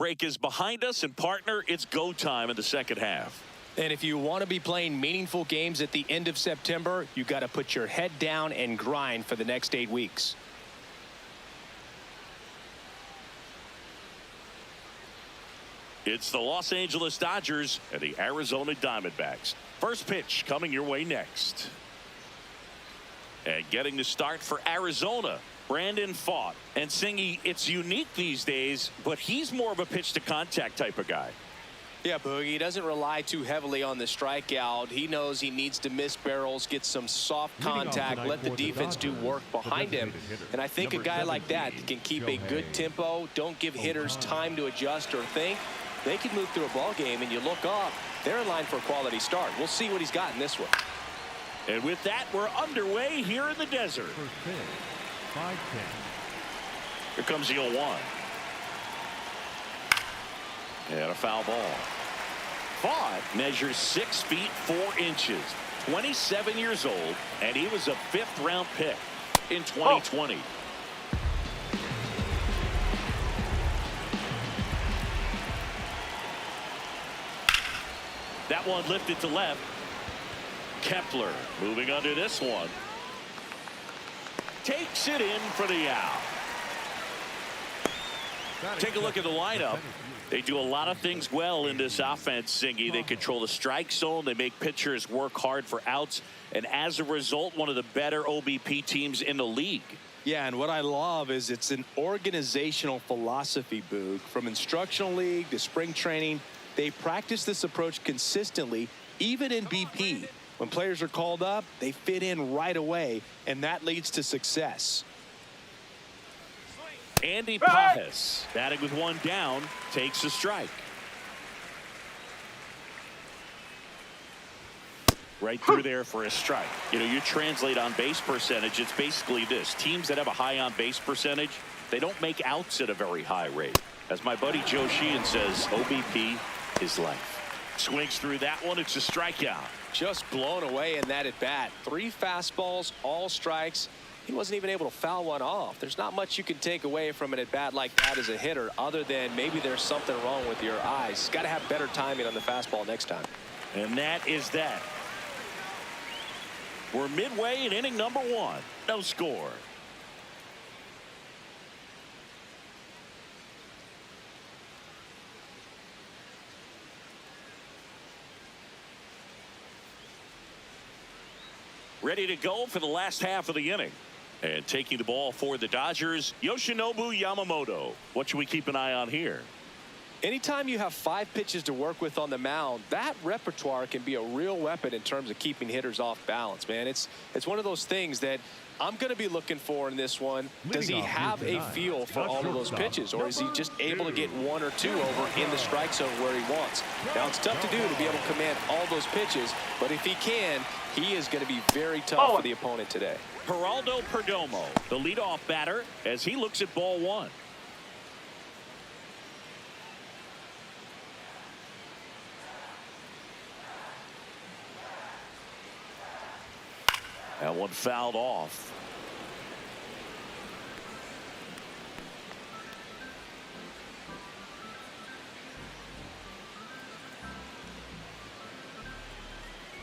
Break is behind us, and partner, it's go time in the second half. And if you want to be playing meaningful games at the end of September, you got to put your head down and grind for the next 8 weeks. It's the Los Angeles Dodgers and the Arizona Diamondbacks. First pitch coming your way next. And getting the start for Arizona, Brandon Pfaadt. And Singy, it's unique these days, but he's more of a pitch to contact type of guy. Yeah, Boogie, he doesn't rely too heavily on the strikeout. He knows he needs to miss barrels, get some soft contact, let the defense do work behind him. And I think a guy like that can keep a good tempo, don't give hitters time to adjust or think. They can move through a ball game, and you look up, they're in line for a quality start. We'll see what he's got in this one. And with that, we're underway here in the desert. Here comes the 0-1. And a foul ball. Pfaadt measures 6 feet 4 inches, 27 years old, and he was a 5th-round pick in 2020. That one lifted to left. Kepler moving under this one. Takes it in for the out. Take a look at the lineup. They do a lot of things well in this offense, Singy. They control the strike zone. They make pitchers work hard for outs. And as a result, one of the better OBP teams in the league. Yeah, and what I love is it's an organizational philosophy, Boog. From instructional league to spring training, they practice this approach consistently, even in BP. When players are called up, they fit in right away, and that leads to success. Andy Pajes, batting with one down, takes a strike. Right through there for a strike. You know, you translate on base percentage, it's basically this. Teams that have a high on base percentage, they don't make outs at a very high rate. As my buddy Joe Sheehan says, OBP is life. Swings through that one. It's a strikeout. Just blown away in that at bat. 3 fastballs, all strikes. He wasn't even able to foul one off. There's not much you can take away from an at bat like that as a hitter, other than maybe there's something wrong with your eyes. Got to have better timing on the fastball next time. And that is that. We're midway in inning number 1. No score. Ready to go for the last half of the inning. And taking the ball for the Dodgers, Yoshinobu Yamamoto. What should we keep an eye on here? Anytime you have 5 pitches to work with on the mound, that repertoire can be a real weapon in terms of keeping hitters off balance, man. It's one of those things that I'm going to be looking for in this one. Does he have a feel for all of those pitches, or is he just able to get 1 or 2 over in the strike zone where he wants? Now, it's tough to do to be able to command all those pitches, but if he can, he is going to be very tough for the opponent today. Geraldo Perdomo, the leadoff batter, as he looks at ball 1. That one fouled off.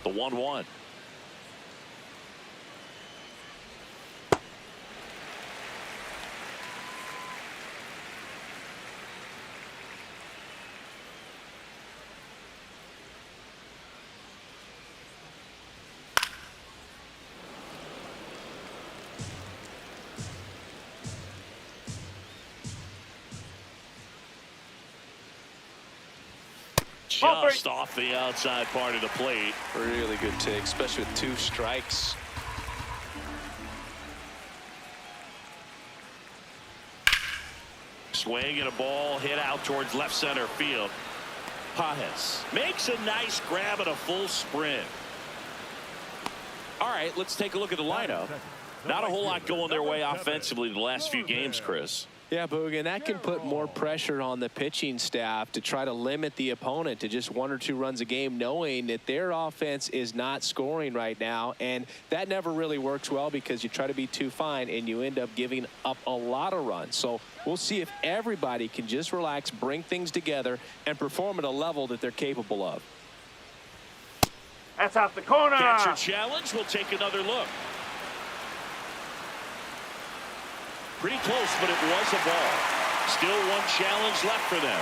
The 1-1. Just off the outside part of the plate. Really good take, especially with 2 strikes. Swing and a ball hit out towards left center field. Pajes makes a nice grab and a full sprint. All right, let's take a look at the lineup. Not a whole lot going their way offensively the last few games, Chris. Yeah, Boog, and that can put more pressure on the pitching staff to try to limit the opponent to just 1 or 2 runs a game, knowing that their offense is not scoring right now. And that never really works well because you try to be too fine and you end up giving up a lot of runs. So we'll see if everybody can just relax, bring things together, and perform at a level that they're capable of. That's out the corner. Catcher challenge. We'll take another look. Pretty close, but it was a ball. Still one challenge left for them.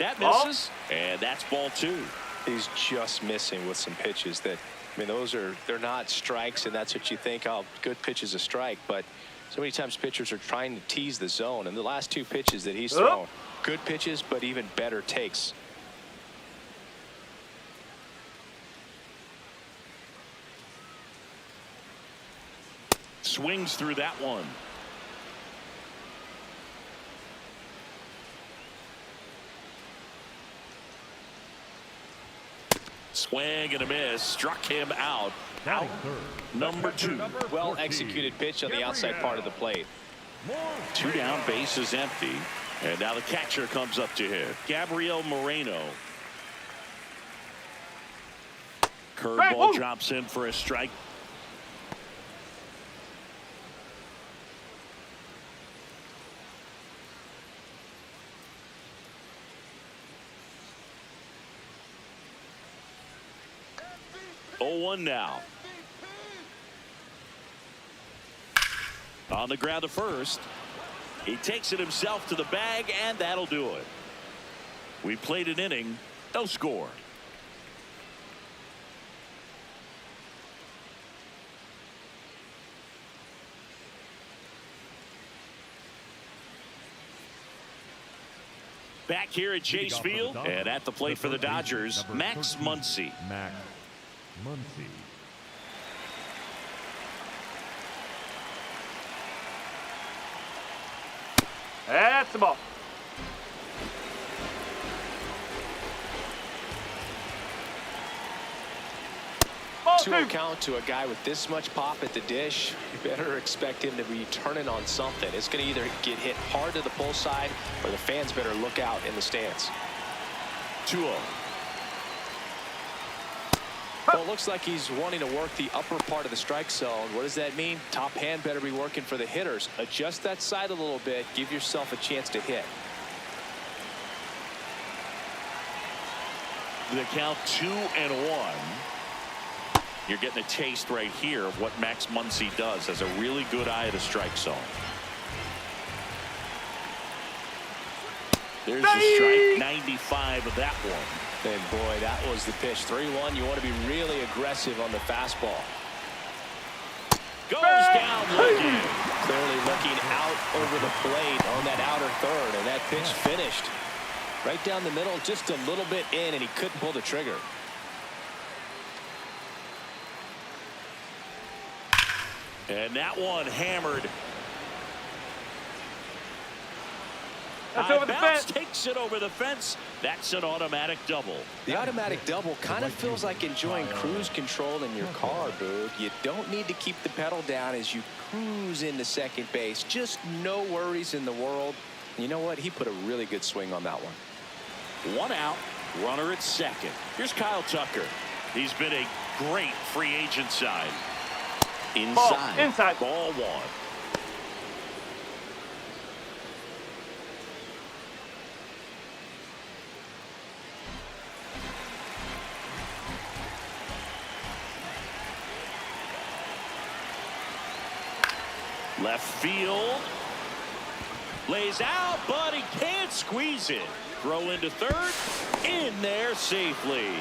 That misses, and that's ball 2. He's just missing with some pitches that, I mean, they're not strikes, and that's what you think, oh, good pitch is a strike. But so many times pitchers are trying to tease the zone, and the last 2 pitches that he's thrown, good pitches, but even better takes. Swings through that one. Swing and a miss. Struck him out. Out. Number 2. Well executed pitch on the outside part of the plate. 2 down, base is empty. And now the catcher comes up to hit. Gabriel Moreno. Curveball drops in for a strike. One now. On the ground to first. He takes it himself to the bag, and that'll do it. We played an inning, no score. Back here at Chase Field, and at the plate for the Dodgers, Max Muncy. Muncy. That's the ball. Ball 2. Count to a guy with this much pop at the dish. You better expect him to be turning on something. It's going to either get hit hard to the pull side, or the fans better look out in the stands. 2-0. Well, it looks like he's wanting to work the upper part of the strike zone. What does that mean? Top hand better be working for the hitters. Adjust that side a little bit. Give yourself a chance to hit. The count 2-1. You're getting a taste right here of what Max Muncy does. Has a really good eye at the strike zone. There's the strike. 95 of that one. And boy, that was the pitch. 3-1. You want to be really aggressive on the fastball. Goes down looking. Clearly looking out over the plate on that outer third, and that pitch finished right down the middle, just a little bit in, and he couldn't pull the trigger. And that one hammered. That's over the fence. Takes it over the fence. That's an automatic double. The automatic double kind of feels like enjoying cruise control in your car, Boog. You don't need to keep the pedal down as you cruise into second base. Just no worries in the world. You know what? He put a really good swing on that one. 1 out. Runner at second. Here's Kyle Tucker. He's been a great free agent sign. Inside. Ball, inside. Ball 1. Left field. Lays out, but he can't squeeze it. Throw into third. In there safely.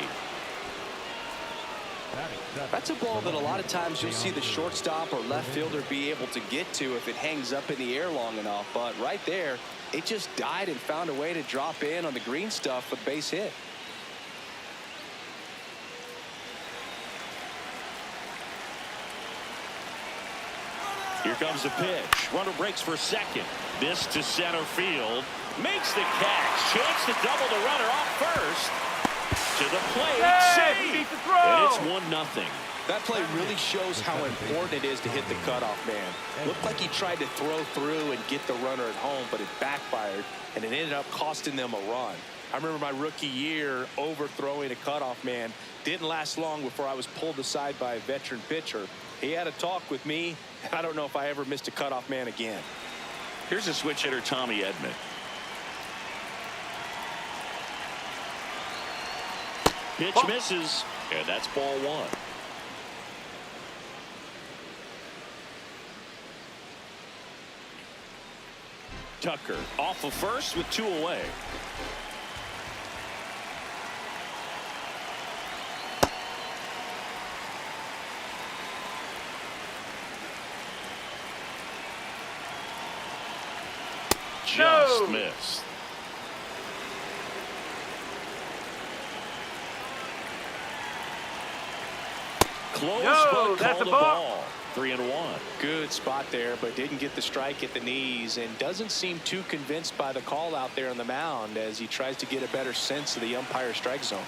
That's a ball that a lot of times you'll see the shortstop or left fielder be able to get to if it hangs up in the air long enough. But right there, it just died and found a way to drop in on the green stuff for the base hit. Here comes the pitch. Runner breaks for second. This to center field. Makes the catch. Chance to double the runner off first. To the plate. Hey, he Save. beat the throw. And it's 1-0. That play really shows how important it is to hit the cutoff man. Looked like he tried to throw through and get the runner at home, but it backfired, and it ended up costing them a run. I remember my rookie year overthrowing a cutoff man. Didn't last long before I was pulled aside by a veteran pitcher. He had a talk with me. I don't know if I ever missed a cutoff man again. Here's a switch hitter, Tommy Edman. Pitch misses, and that's ball 1. Tucker off of first with 2 away. Just missed. Close, but that's called a a ball. ball. 3-1. Good spot there, but didn't get the strike at the knees and doesn't seem too convinced by the call out there on the mound as he tries to get a better sense of the umpire strike zone.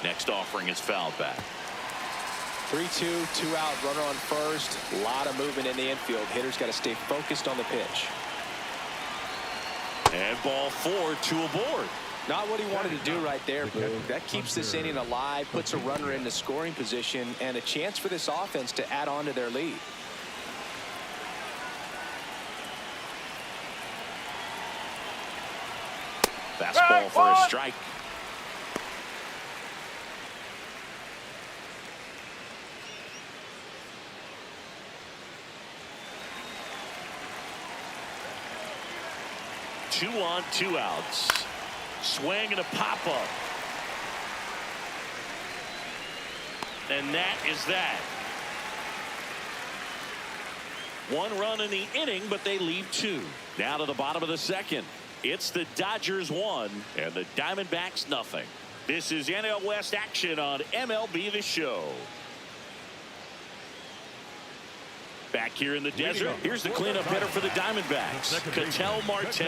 Next offering is fouled back. 3-2, 2 out, runner on first. A lot of movement in the infield. Hitter's got to stay focused on the pitch. And ball 4, 2 aboard. Not what he wanted to do right there, Boog. That keeps this inning alive, puts a runner in the scoring position, and a chance for this offense to add on to their lead. Fastball for a strike. Two on, 2 outs. Swing and a pop-up. And that is that. 1 run in the inning, but they leave 2. Now to the bottom of the second. It's the Dodgers 1 and the Diamondbacks nothing. This is NL West action on MLB the Show. Back here in the desert, here's the cleanup hitter for the Diamondbacks, Ketel Marte.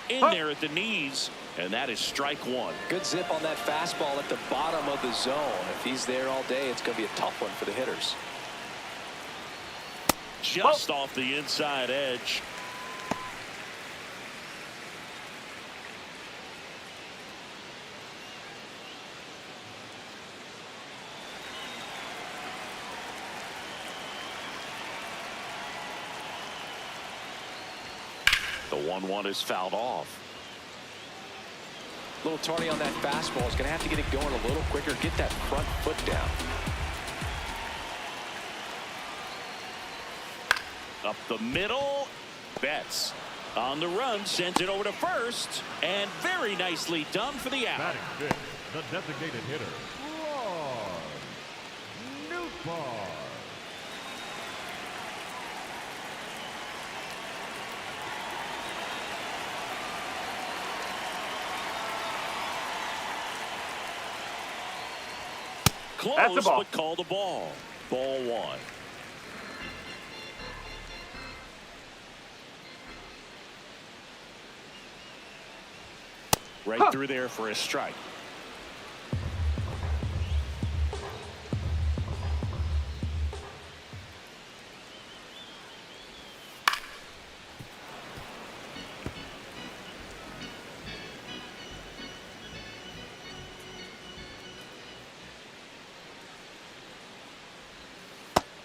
In there at the knees, and that is strike 1. Good zip on that fastball at the bottom of the zone. If he's there all day, it's going to be a tough one for the hitters. Just off the inside edge. The 1-1 is fouled off. A little tardy on that fastball. Is going to have to get it going a little quicker. Get that front foot down. Up the middle. Betts on the run, sends it over to first, and very nicely done for the out. Batting fifth, the designated hitter, Nota. Close, ball. but called a ball. Ball 1. Right through there for a strike.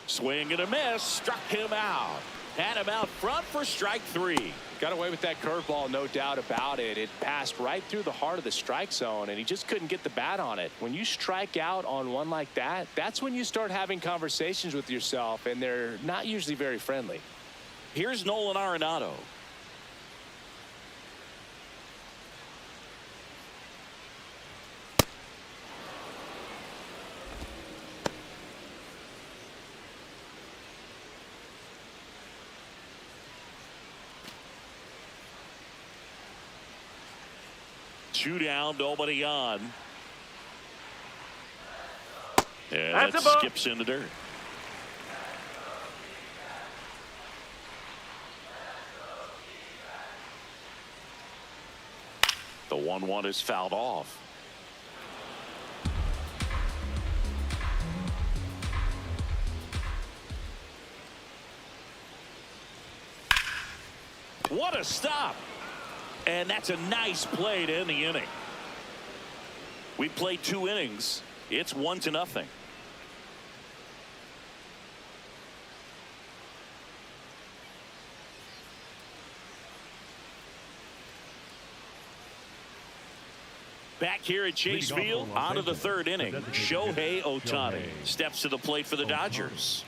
Swing and a miss, struck him out. Had him out front for strike 3. Got away with that curveball, no doubt about it. It passed right through the heart of the strike zone, and he just couldn't get the bat on it. When you strike out on one like that, that's when you start having conversations with yourself, and they're not usually very friendly. Here's Nolan Arenado. 2 down, nobody on. And That's that a ball. skips in the dirt. The 1-1 is fouled off. What a stop. And that's a nice play to end the inning. We played 2 innings. It's 1-0. Back here at Chase Field, on to the 3rd inning. Shohei Ohtani steps to the plate for the Dodgers.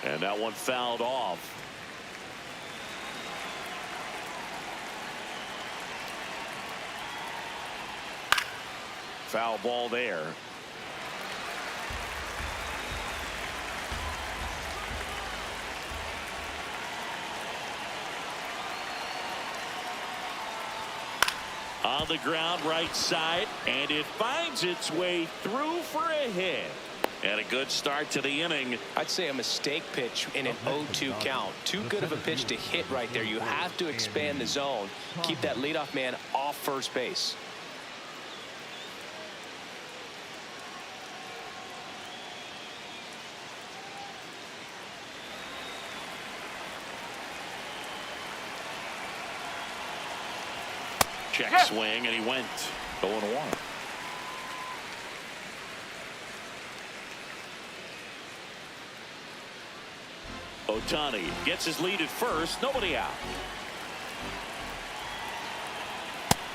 And that one fouled off. Foul ball there. On the ground, right side, and it finds its way through for a hit. And a good start to the inning. I'd say a mistake pitch in an 0-2 count. Too good of a pitch to hit right there. You have to expand the zone. Keep that leadoff man off first base. Check swing, and he went 0-1. Ohtani gets his lead at first. Nobody out.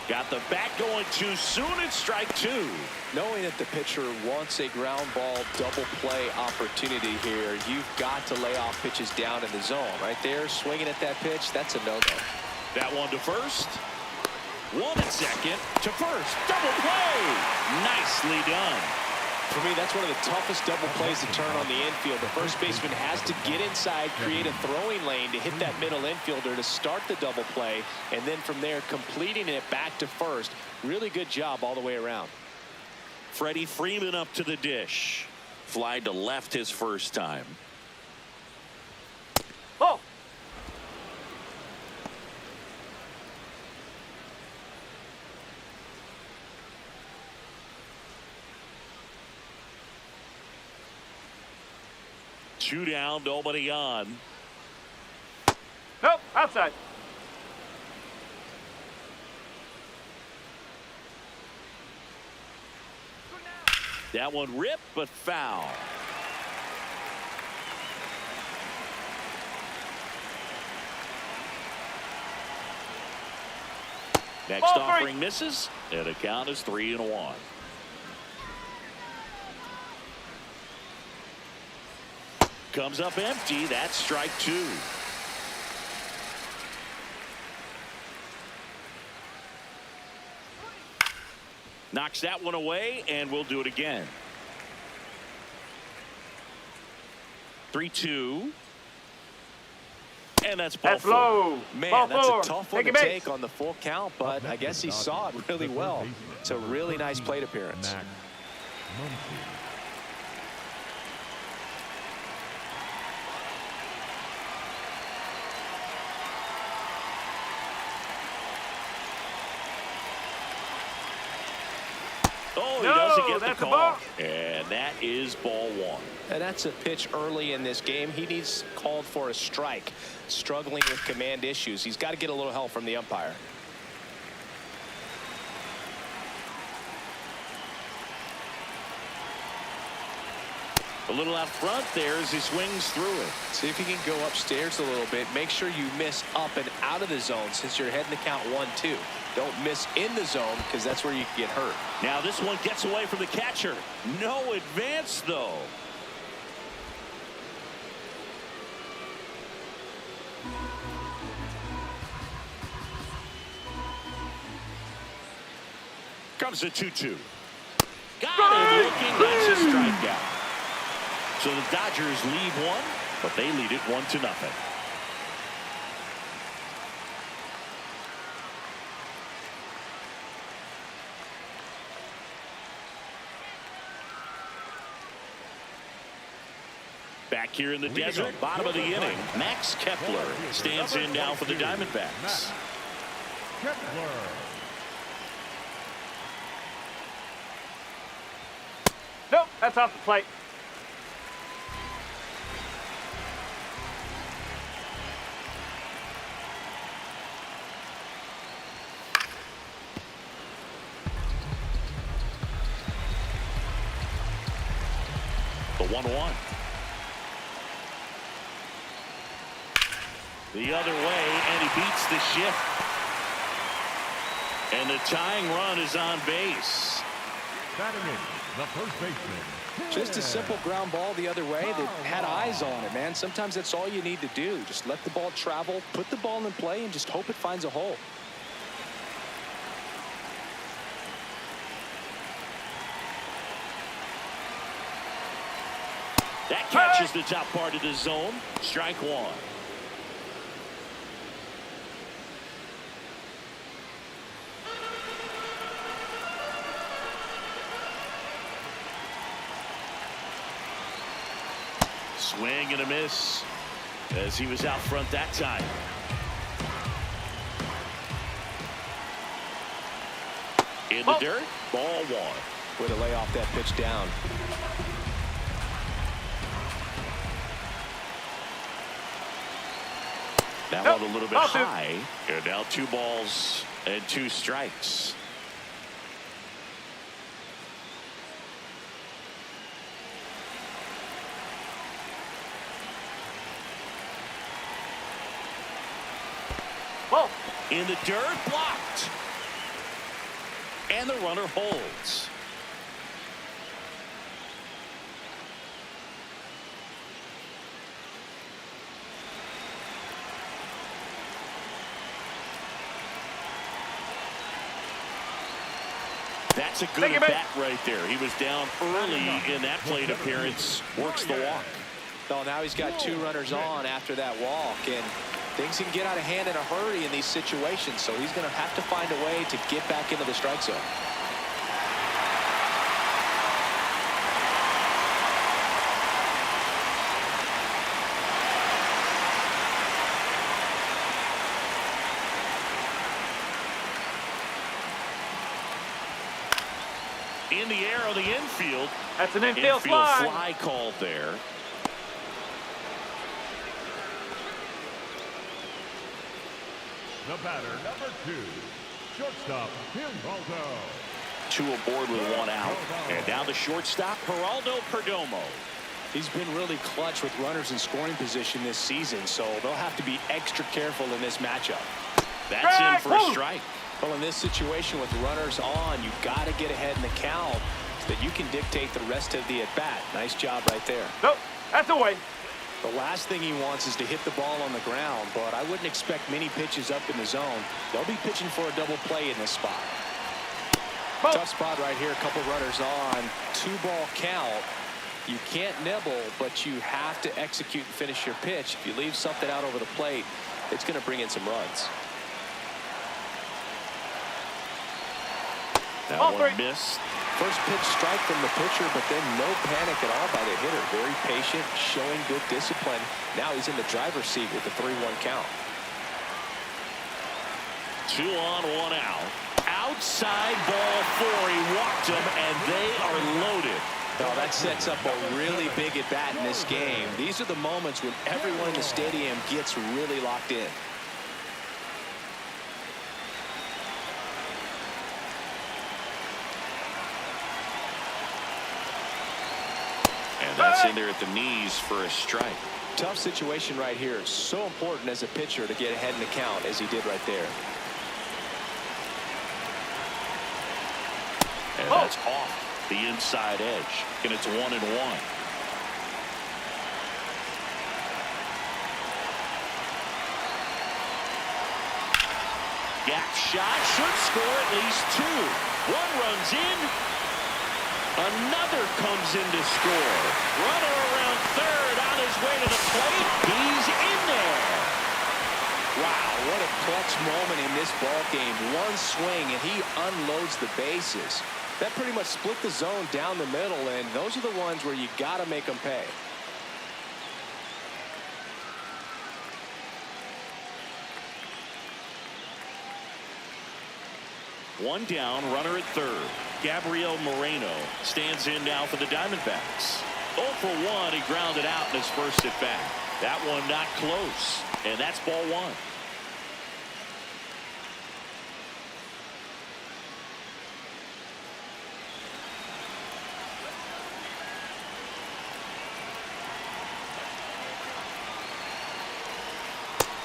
Got the bat going too soon. It's strike 2. Knowing that the pitcher wants a ground ball double play opportunity here, you've got to lay off pitches down in the zone. Right there, swinging at that pitch, that's a no-no. That one to first. 1 at second to first. Double play. Nicely done. For me, that's one of the toughest double plays to turn on the infield. The first baseman has to get inside, create a throwing lane to hit that middle infielder to start the double play, and then from there completing it back to first. Really good job all the way around. Freddie Freeman up to the dish. Fly to left his first time. Oh. Two down, nobody on. Nope, outside. That one ripped, but foul. Next offering misses, and the count is 3-1. Comes up empty. That's strike 2. Knocks that one away, and we'll do it again. 3-2. And that's ball 4. Low. Man, ball that's 4. a tough one to take on the full count, but I guess he saw it really well. It's a really nice plate appearance. Oh, he doesn't get that's the a call. ball. And that is ball 1. And that's a pitch early in this game. He needs called for a strike. Struggling with command issues. He's got to get a little help from the umpire. A little out front there as he swings through it. See if you can go upstairs a little bit. Make sure you miss up and out of the zone since you're heading to count 1-2. Don't miss in the zone because that's where you can get hurt. Now this one gets away from the catcher. No advance, though. Comes the 2-2. Got it looking. That's a strikeout. So the Dodgers lead 1 but they lead it 1-0. Back here in the desert, bottom of the inning, Max Kepler stands in now for the Diamondbacks. Kepler. Nope, that's off the plate. The 1-1. The other way, and he beats the shift. And the tying run is on base. Batting in, the first baseman. Just a simple ground ball the other way that had eyes on it, man. Sometimes that's all you need to do. Just let the ball travel, put the ball in play, and just hope it finds a hole. That catches the top part of the zone. Strike one. Swing and a miss as he was out front that time. In the dirt, ball one. Way to lay off that pitch down. That one a little bit high. And now 2 balls and 2 strikes. Ball. In the dirt, blocked. And the runner holds. That's a good at bat right there. He was down early in that plate appearance. Works the walk. Well, now he's got 2 runners on after that walk, and things can get out of hand in a hurry in these situations, so he's going to have to find a way to get back into the strike zone. In the air on the infield. That's an infield fly. Fly called there. The batter, number 2, shortstop, Geraldo. 2 aboard with 1 out. And now the shortstop, Geraldo Perdomo. He's been really clutch with runners in scoring position this season, so they'll have to be extra careful in this matchup. That's in for a strike. Well, in this situation with runners on, you've got to get ahead in the count so that you can dictate the rest of the at-bat. Nice job right there. Nope, that's away. The last thing he wants is to hit the ball on the ground, but I wouldn't expect many pitches up in the zone. They'll be pitching for a double play in this spot. Ball. Tough spot right here. A couple runners on. 2-ball count. You can't nibble, but you have to execute and finish your pitch. If you leave something out over the plate, it's going to bring in some runs. That one missed. First pitch strike from the pitcher, but then no panic at all by the hitter. Very patient, showing good discipline. Now he's in the driver's seat with the 3-1 count. 2 on, 1 out. Outside ball 4. He walked him, and they are loaded. Now that sets up a really big at bat in this game. These are the moments when everyone in the stadium gets really locked in. And that's in there at the knees for a strike. Tough situation right here. So important as a pitcher to get ahead in the count as he did right there. And that's off the inside edge. And it's 1-1. Gap shot should score at least 2. 1 runs in. Another comes in to score. Runner around third on his way to the plate. He's in there. Wow, what a clutch moment in this ball game. One swing, and he unloads the bases. That pretty much split the zone down the middle, and those are the ones where you got to make them pay. One down, runner at third. Gabriel Moreno stands in now for the Diamondbacks. 0 for 1, he grounded out in his first at bat. That one not close, and that's ball one.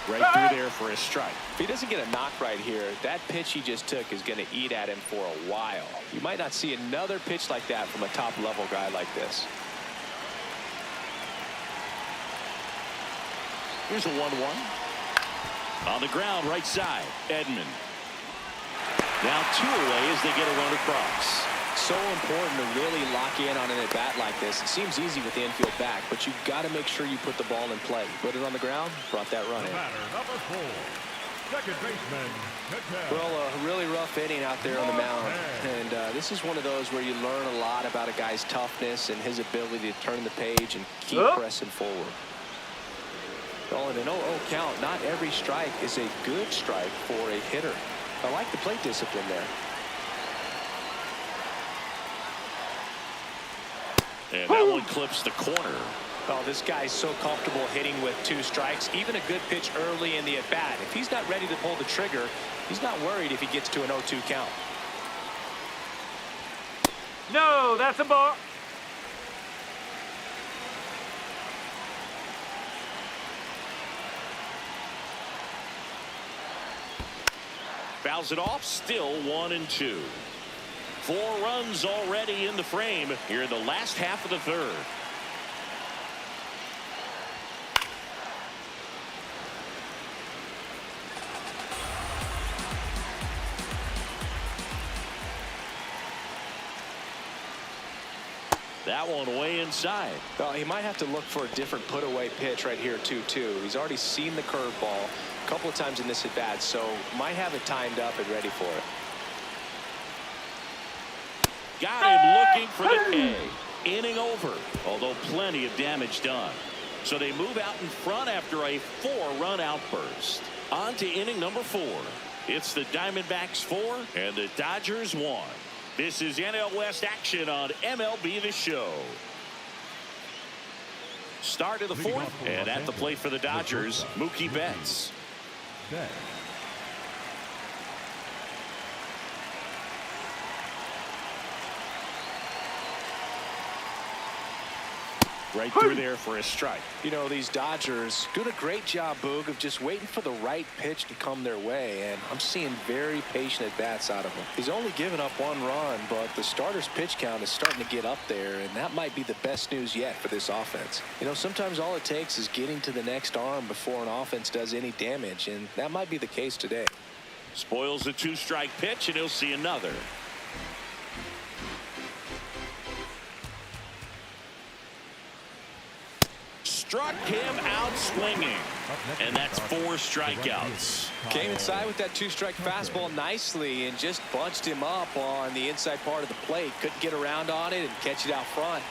Right through there for a strike. If he doesn't get a knock right here, that pitch he just took is going to eat at him for a while. You might not see another pitch like that from a top-level guy like this. Here's a 1-1. On the ground, right side, Edman. Now 2 away as they get a run across. So important to really lock in on an at-bat like this. It seems easy with the infield back, but you've got to make sure you put the ball in play. Put it on the ground, brought that run in. Batter number 4, second baseman, Nota. Well, a really rough inning out there on the mound. And this is one of those where you learn a lot about a guy's toughness and his ability to turn the page and keep pressing forward. Well, in an 0-0 count, not every strike is a good strike for a hitter. I like the plate discipline there. And that one clips the corner. Oh, this guy's so comfortable hitting with 2 strikes. Even a good pitch early in the at-bat. If he's not ready to pull the trigger, he's not worried if he gets to an 0-2 count. No, that's a ball. Fouls it off, still 1-2. 4 runs already in the frame here in the last half of the third. That one way inside. Well, he might have to look for a different put-away pitch right here, 2-2. He's already seen the curveball a couple of times in this at-bat, so might have it timed up and ready for it. Got him looking for the K. Inning over, although plenty of damage done. So they move out in front after a 4-run outburst. On to inning number 4. It's the Diamondbacks 4 and the Dodgers 1. This is NL West action on MLB the Show. Start of the 4th, and at the plate for the Dodgers, Mookie Betts. Right through there for a strike. You know, these Dodgers doing a great job, Boog, of just waiting for the right pitch to come their way, and I'm seeing very patient at-bats out of him. He's only given up 1 run, but the starter's pitch count is starting to get up there, and that might be the best news yet for this offense. You know, sometimes all it takes is getting to the next arm before an offense does any damage, and that might be the case today. Spoils the 2-strike pitch, and he'll see another. Struck him out swinging, and that's 4 strikeouts. Came inside with that 2-strike fastball nicely and just bunched him up on the inside part of the plate. Couldn't get around on it and catch it out front.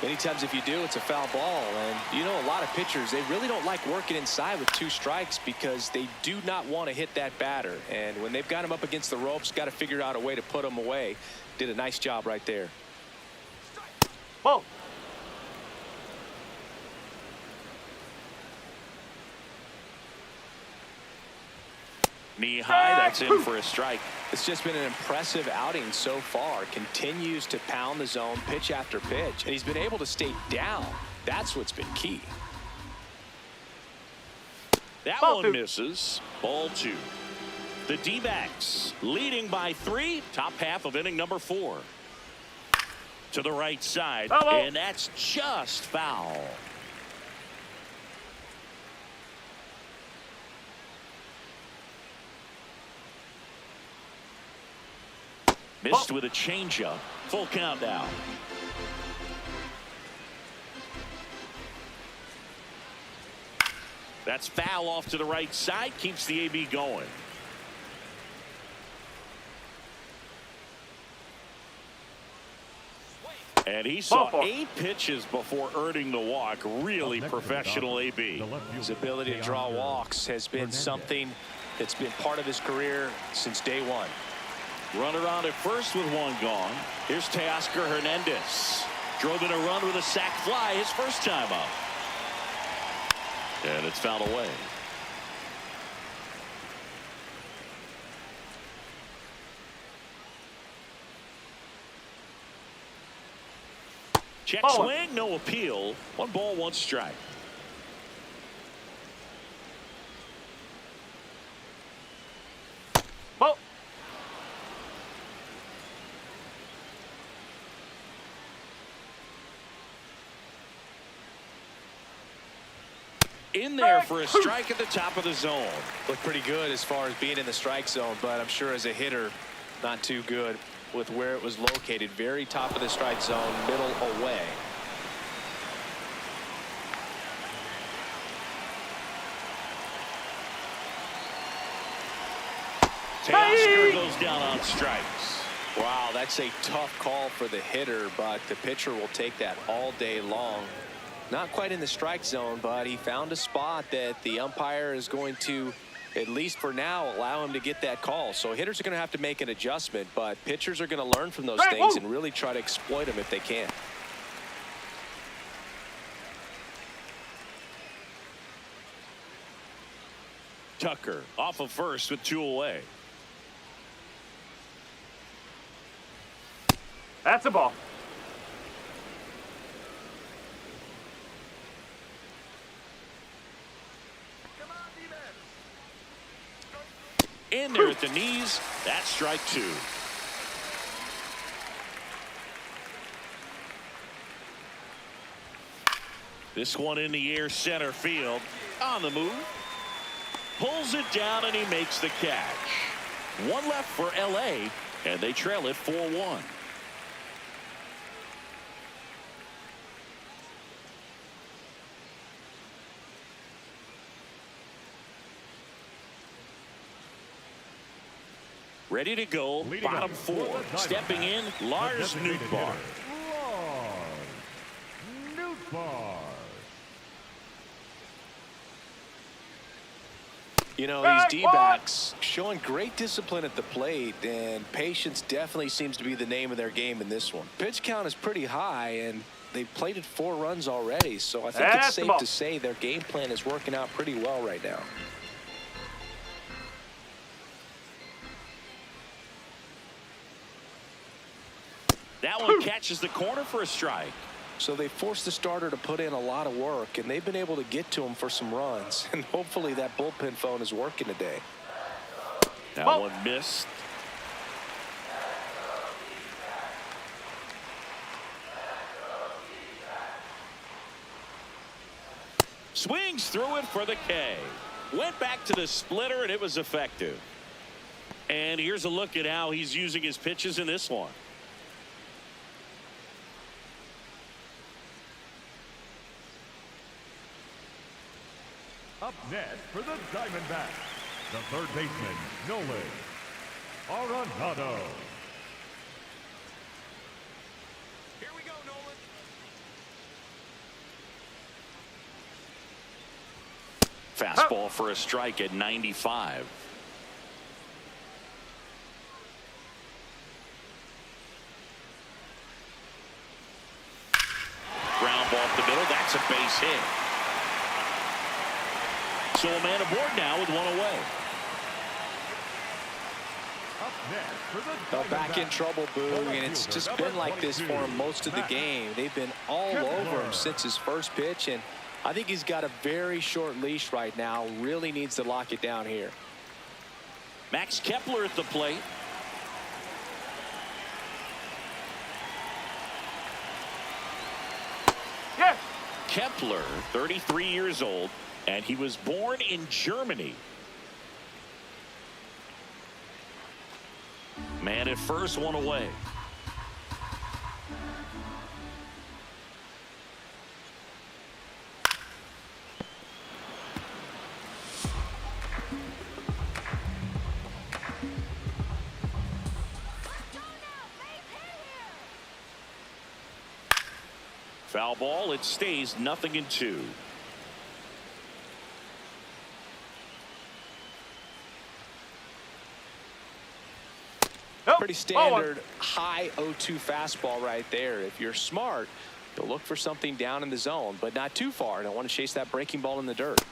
Many times if you do, it's a foul ball. And you know, a lot of pitchers, they really don't like working inside with 2 strikes because they do not want to hit that batter. And when they've got him up against the ropes, got to figure out a way to put him away. Did a nice job right there. Ball. Knee high, that's in for a strike. It's just been an impressive outing so far. Continues to pound the zone pitch after pitch, and he's been able to stay down. That's what's been key. That one misses. Ball 2. The D-backs leading by 3. Top half of inning number 4. To the right side, and that's just foul. Missed with a changeup. Full count now. That's foul off to the right side. Keeps the AB going. And he saw 8 pitches before earning the walk. Really professional AB. His ability to draw walks has been something that's been part of his career since day one. Runner on at first with one gone. Here's Teoscar Hernandez. Drove in a run with a sac fly his first time up. And it's fouled away. Check swing, no appeal. 1 ball, 1 strike. Ball. In there for a strike at the top of the zone. Looked pretty good as far as being in the strike zone, but I'm sure as a hitter, not too good with where it was located. Very top of the strike zone, middle away. Teoscar goes down on strikes. Wow, that's a tough call for the hitter, but the pitcher will take that all day long. Not quite in the strike zone, but he found a spot that the umpire is going to, at least for now, allow him to get that call. So hitters are going to have to make an adjustment, but pitchers are going to learn from those things and really try to exploit them if they can. Tucker off of first with 2 away. That's a ball. In there at the knees. That's strike 2. This one in the air, center field. On the move. Pulls it down and he makes the catch. 1 left for LA, and they trail it 4-1. Ready to go, bottom 4. Stepping in, Lars Nootbaar. You know, these D-backs showing great discipline at the plate, and patience definitely seems to be the name of their game in this one. Pitch count is pretty high, and they've plated 4 runs already, so I think it's safe to say their game plan is working out pretty well right now. That one catches the corner for a strike. So they forced the starter to put in a lot of work, and they've been able to get to him for some runs. And hopefully that bullpen phone is working today. That one missed. Swings through it for the K. Went back to the splitter, and it was effective. And here's a look at how he's using his pitches in this one. Up next for the Diamondbacks, the third baseman, Nolan Arenado. Here we go, Nolan. Fastball for a strike at 95. Ground ball up the middle. That's a base hit. So a man aboard now with 1 away. Up next for the They're back in trouble, Boo, and it's just been like this for him most of the game. They've been all over him since his first pitch, and I think he's got a very short leash right now. Really needs to lock it down here. Max Kepler at the plate. Yes. Kepler, 33 years old, and he was born in Germany. Man at first, one away. Foul ball. It stays 0-2. Pretty standard high 0-2 fastball right there. If you're smart, you'll look for something down in the zone, but not too far. Don't want to chase that breaking ball in the dirt.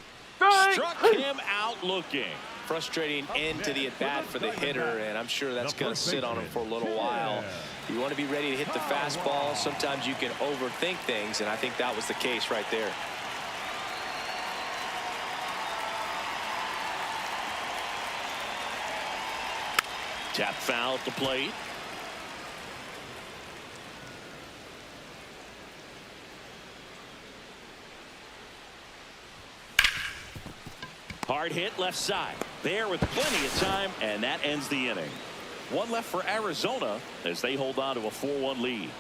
Struck him out looking. Frustrating end to the at-bat for the hitter, and I'm sure that's going to sit on him for a little while. You want to be ready to hit the fastball. Sometimes you can overthink things, and I think that was the case right there. Tap foul at the plate. Hard hit left side. There with plenty of time, and that ends the inning. One left for Arizona as they hold on to a 4-1 lead.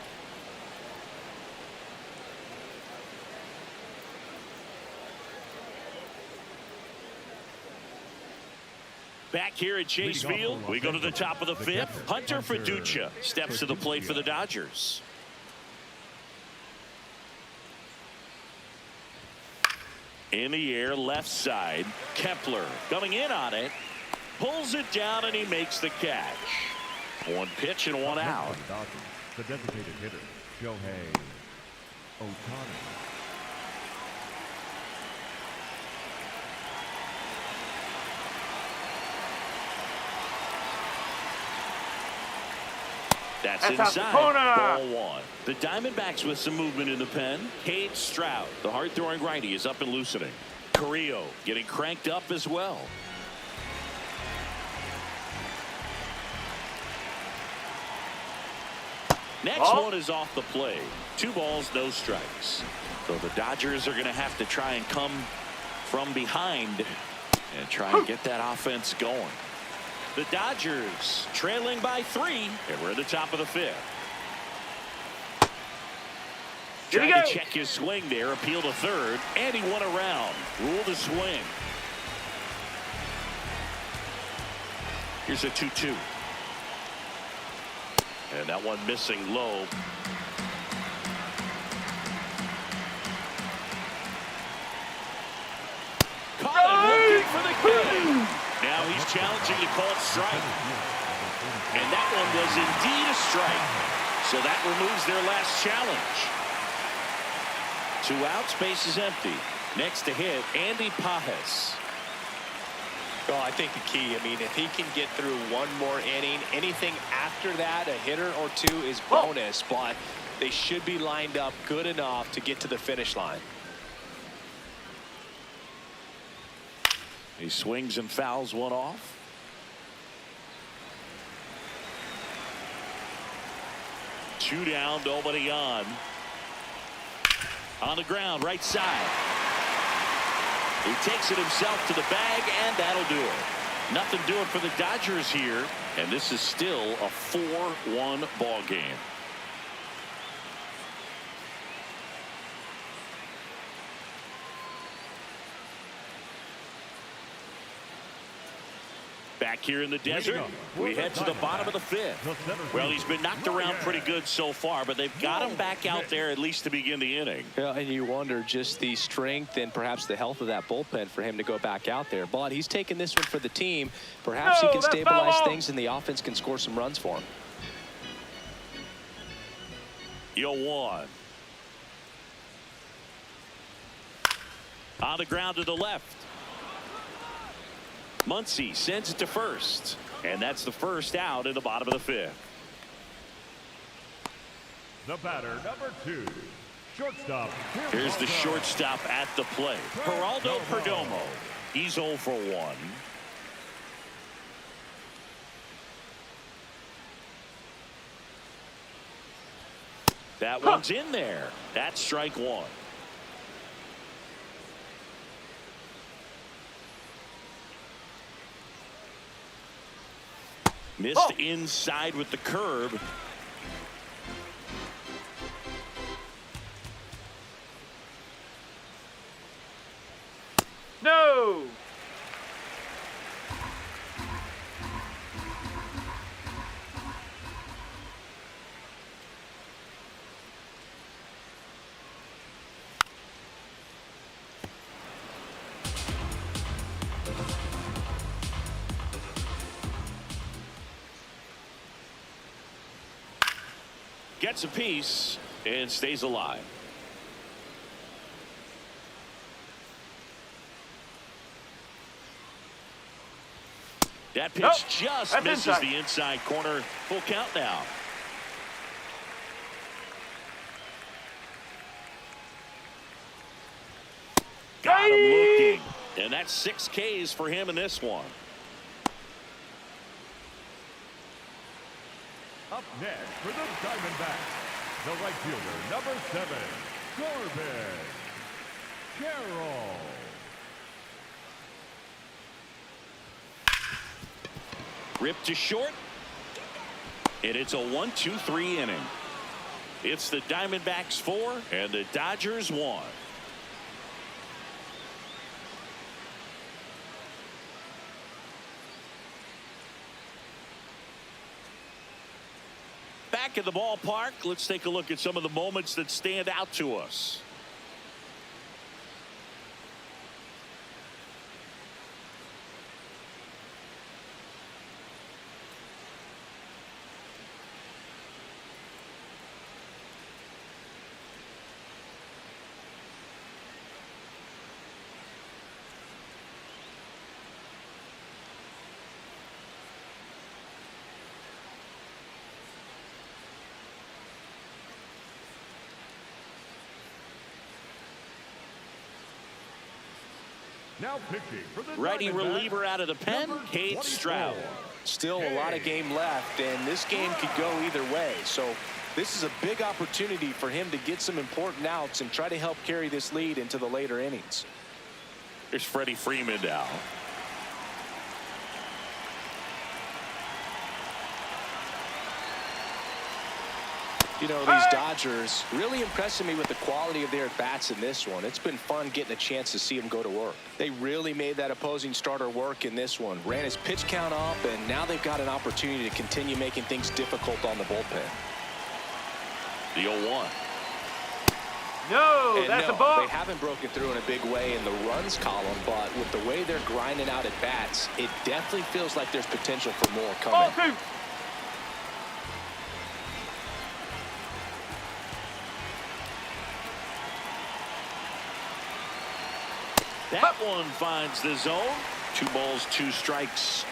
Back here at Chase Field, we go to the top of the fifth. Hunter Fiducia steps to the plate for the Dodgers. In the air, left side. Kepler coming in on it. Pulls it down, and he makes the catch. One pitch and one out. The designated hitter, Shohei Ohtani. That's inside. Ball one. The Diamondbacks with some movement in the pen. Cade Stroud, the hard-throwing righty, is up and loosening. Carrillo getting cranked up as well. Next one is off the play. 2 balls, no strikes. So the Dodgers are going to have to try and come from behind and try and get that offense going. The Dodgers trailing by 3, and we're at the top of the 5th. Trying to check his swing there, appeal to third, and he went around. Rule the swing. Here's a 2-2. And that one missing low. Caught him looking for the kill. Now he's challenging to call it strike. And that one was indeed a strike. So that removes their last challenge. 2 outs, base is empty. Next to hit, Andy Pajes. Well, I think the key, I mean, if he can get through one more inning, anything after that, a hitter or 2 is bonus, but they should be lined up good enough to get to the finish line. He swings and fouls one off. Two down, nobody on. On the ground, right side. He takes it himself to the bag, and that'll do it. Nothing doing for the Dodgers here, and this is still a 4-1 ball game. Back here in the desert, we head to the bottom of the 5th. Well, he's been knocked around pretty good so far, but they've got him back out there at least to begin the inning. Yeah, and you wonder just the strength and perhaps the health of that bullpen for him to go back out there. But he's taking this one for the team. Perhaps he can stabilize things and the offense can score some runs for him. 0-1. On the ground to the left. Muncy sends it to first, and that's the first out in the bottom of the 5th. The batter, number 2, shortstop. Here's the shortstop at the plate. Geraldo Perdomo. He's 0 for 1. That one's in there. That's strike 1. Missed inside with the curve. No. Gets a piece and stays alive. That pitch just That's misses inside. the inside corner. Full count now. Got him looking. And that's 6 Ks for him in this one. Up next for the Diamondbacks, the right fielder, number 7, Corbin Carroll. Ripped to short. And it's a 1-2-3 inning. It's the Diamondbacks 4 and the Dodgers 1. Back at the ballpark, let's take a look at some of the moments that stand out to us. Now pitching for the Righty Diamondbacks, reliever out of the pen, number Cade 24. Stroud. Still a lot of game left, and this game could go either way. So this is a big opportunity for him to get some important outs and try to help carry this lead into the later innings. There's Freddie Freeman now. You know, these Dodgers really impressing me with the quality of their at-bats in this one. It's been fun getting a chance to see them go to work. They really made that opposing starter work in this one. Ran his pitch count up, and now they've got an opportunity to continue making things difficult on the bullpen. The 0-1. No, And that's no, a ball. they haven't broken through in a big way in the runs column, but with the way they're grinding out at bats, it definitely feels like there's potential for more Ball coming. 2. That one finds the zone. 2 balls, 2 strikes.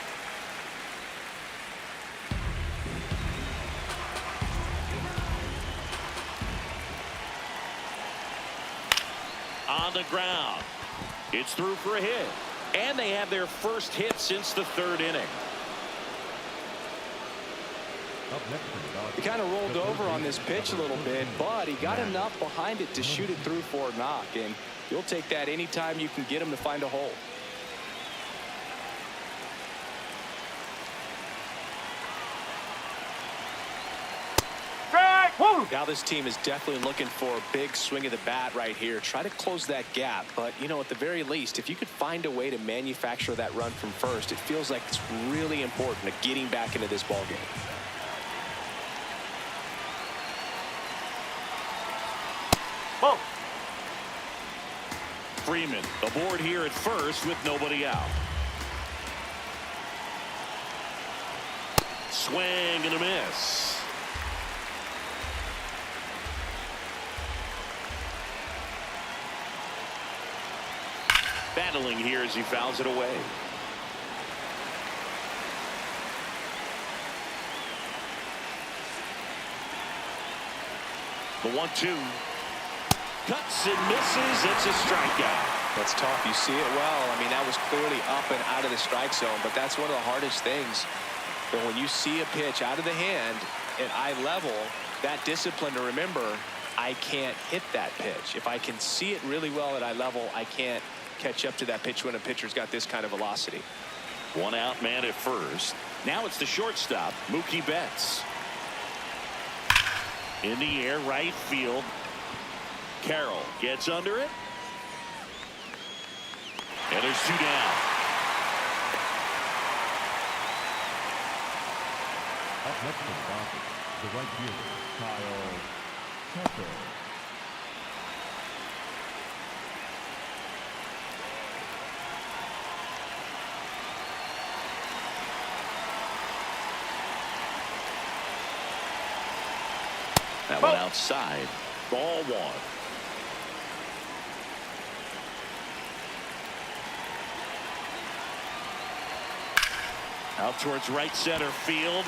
On the ground. It's through for a hit. And they have their first hit since the 3rd inning. Up next for the Dodgers, He kind of rolled the third over on baseman, this pitch a number little bit, 14, but he got Matt. enough behind it to shoot it through for a knock, and you'll take that anytime you can get him to find a hole. Strike. Woo. Now this team is definitely looking for a big swing of the bat right here. Try to close that gap, but you know, at the very least, if you could find a way to manufacture that run from first, it feels like it's really important to getting back into this ball game. Ball. Freeman aboard here at first with nobody out. Swing and a miss. Battling here as he fouls it away. The 1-2. Cuts and misses. It's a strikeout. That's tough. You see it well. I mean, that was clearly up and out of the strike zone, but that's one of the hardest things. But when you see a pitch out of the hand at eye level, that discipline to remember, I can't hit that pitch. If I can see it really well at eye level, I can't catch up to that pitch when a pitcher's got this kind of velocity. 1 out, man at first. Now it's the shortstop, Mookie Betts. In the air, right field. Carroll gets under it. And there's 2 down. Up next for the Dodgers, the right fielder, Kyle Tucker. That one outside. Ball 1. Out towards right center field.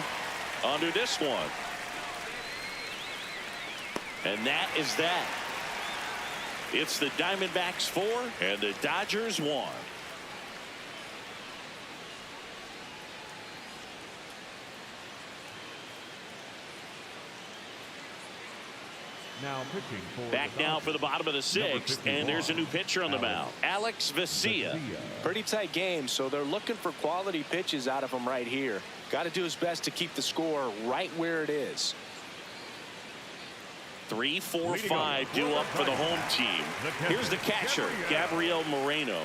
Under this one. And that is that. It's the Diamondbacks 4 and the Dodgers 1. Now pitching for Back now for the bottom of the 6th, and there's a new pitcher on the mound, Alex Vesia. Pretty tight game, so they're looking for quality pitches out of him right here. Got to do his best to keep the score right where it is. 3, 4, 5 due up for the home team. Here's the catcher, Gabriel Moreno.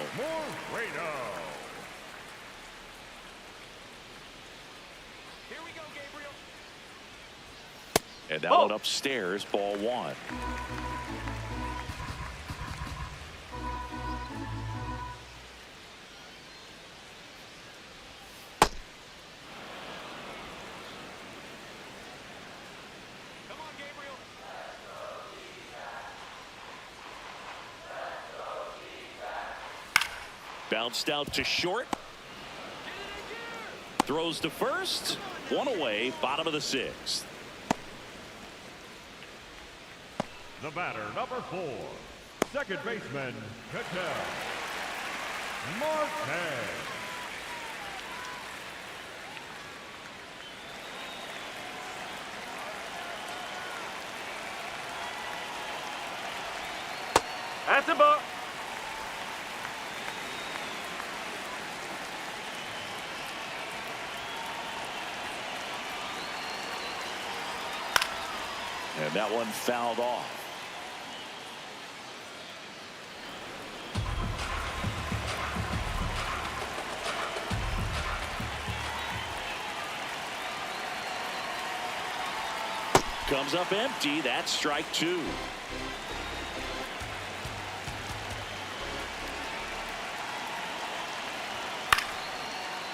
And that one upstairs, ball 1. Bounced out to short. Throws to first. 1 away, bottom of the 6th. The batter, number 4, second baseman, Ketel Marte. That's a ball. And that one fouled off. Comes up empty. That's strike 2.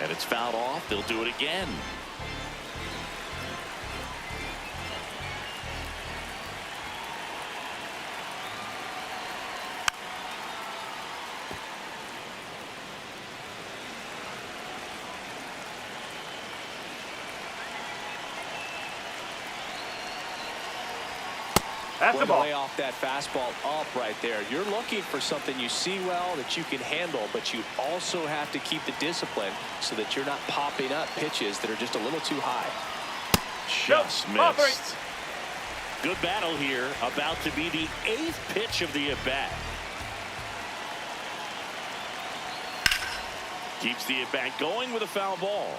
And it's fouled off. They'll do it again. That's the ball. Lay off that fastball up right there. You're looking for something you see well that you can handle, but you also have to keep the discipline so that you're not popping up pitches that are just a little too high. Just missed. Good battle here. About to be the 8th pitch of the at-bat. Keeps the at-bat going with a foul ball.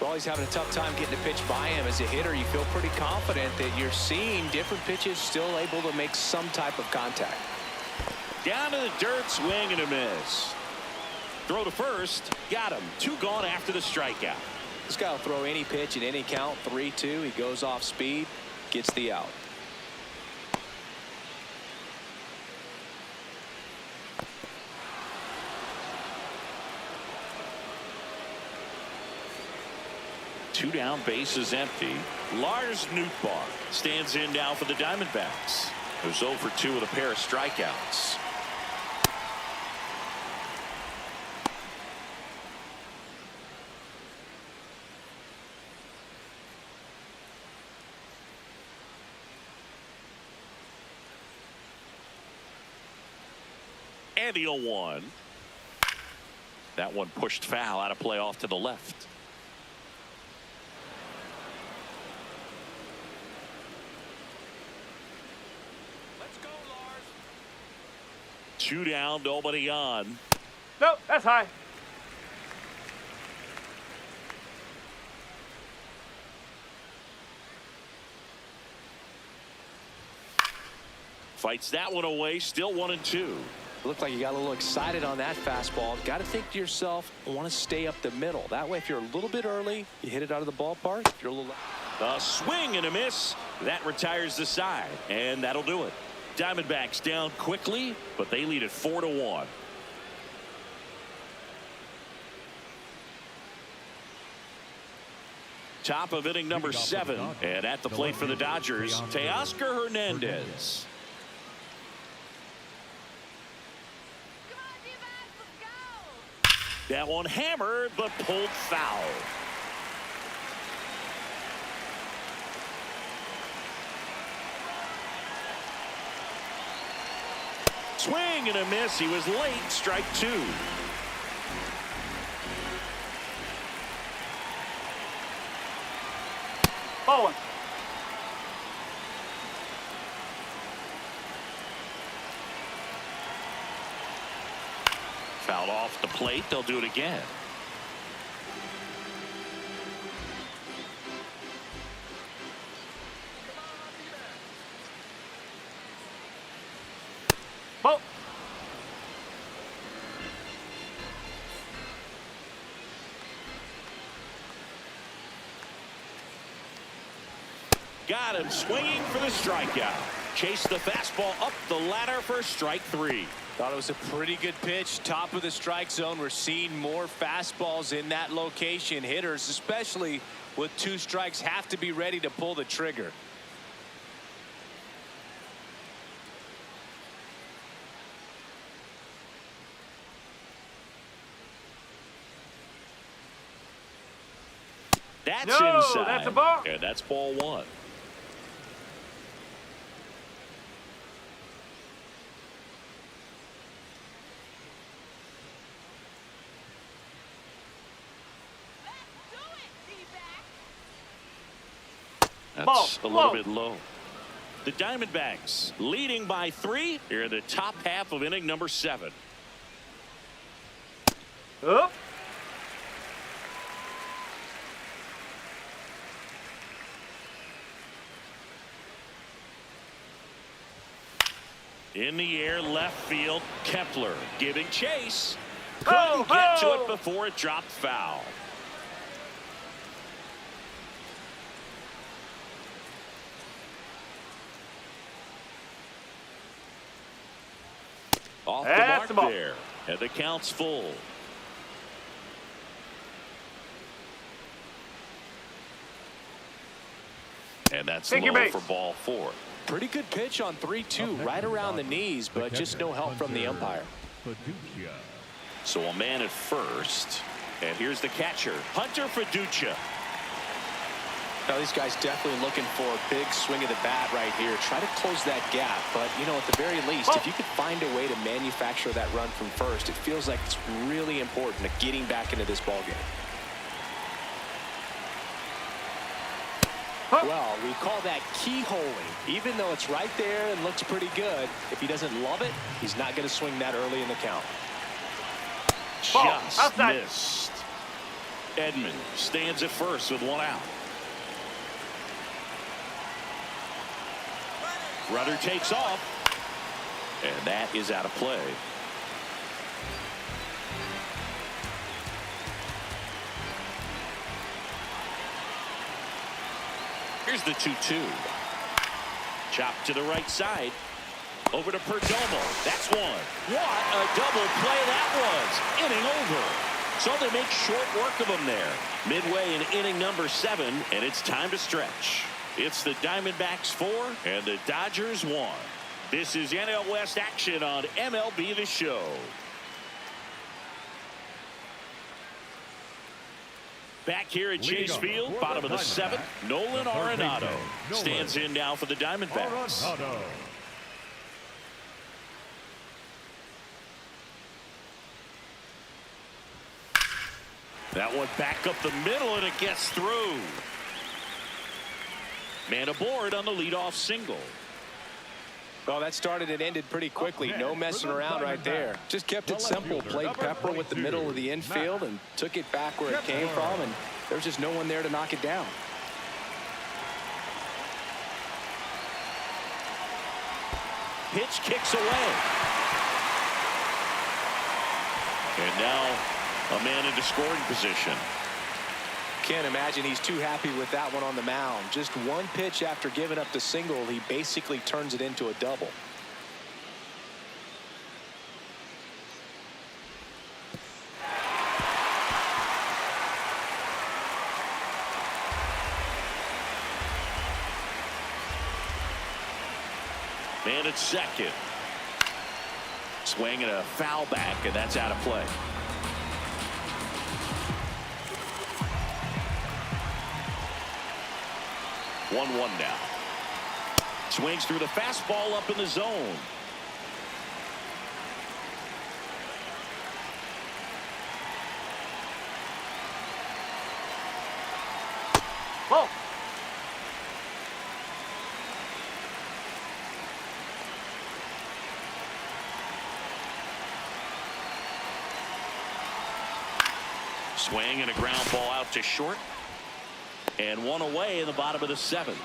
Well, he's having a tough time getting a pitch by him. As a hitter, you feel pretty confident that you're seeing different pitches still able to make some type of contact. Down to the dirt, swing and a miss. Throw to first, got him. 2 gone after the strikeout. This guy will throw any pitch at any count. 3-2. He goes off speed, gets the out. Two down, bases empty. Lars Nootbaar stands in now for the Diamondbacks, who's 0 for 2 with a pair of strikeouts. And the 0-1. That one pushed foul, out of play off to the left. Let's go, Lars. 2 down, nobody on. Nope, that's high. Fights that one away. Still 1-2. Looked like you got a little excited on that fastball. Got to think to yourself, I want to stay up the middle. That way, if you're a little bit early, you hit it out of the ballpark. If you're a little... A swing and a miss. That retires the side, and that'll do it. Diamondbacks down quickly, but they lead it 4-1. Top of inning number 7, and at the plate for the Dodgers, Teoscar Hernandez. That one hammered, but pulled foul. Swing and a miss. He was late. Strike 2. Bowling. Fouled off the plate. They'll do it again. Ball. Got him swinging for the strikeout. Chased the fastball up the ladder for strike 3. Thought it was a pretty good pitch. Top of the strike zone. We're seeing more fastballs in that location. Hitters, especially with 2 strikes, have to be ready to pull the trigger. That's No, inside. that's a ball. And that's ball 1. That's a little bit low. The Diamondbacks leading by 3 here in the top half of inning number 7. Up. In the air, left field, Kepler giving chase. Couldn't get to it before it dropped foul. Off the mark there, and the count's full. And that's low for ball 4. Pretty good pitch on 3-2, right around the knees, but just no help from the umpire. So a man at first, and here's the catcher, Hunter Fiducia. Now these guys definitely looking for a big swing of the bat right here. Try to close that gap, but you know, at the very least, if you could find a way to manufacture that run from first, it feels like it's really important to getting back into this ball game. Well, we call that keyholing. Even though it's right there and looks pretty good, if he doesn't love it, he's not going to swing that early in the count. Just missed. Edman stands at first with 1 out. Runner takes off, and that is out of play. Here's the 2-2. Chopped to the right side. Over to Perdomo. That's one. What a double play that was. Inning over. So they make short work of them there. Midway in inning number 7, and it's time to stretch. It's the Diamondbacks 4 and the Dodgers 1. This is NL West action on MLB the Show. Back here at Chase Field, bottom of the 7th, Nolan Arenado stands in now for the Diamondbacks. That one back up the middle, and it gets through. Man aboard on the leadoff single. Well, that started and ended pretty quickly. No messing around right there. Just kept it simple. Played Pepper with the middle of the infield and took it back where it came from, and there's just no one there to knock it down. pitch kicks away. And now a man into scoring position. Can't imagine he's too happy with that one on the mound. Just one pitch after giving up the single, he basically turns it into a double. Man at second. Swing and a foul back, and that's out of play. One now. Swings through the fastball up in the zone. Ball. Swing and a ground ball out to short. And one away in the bottom of the seventh.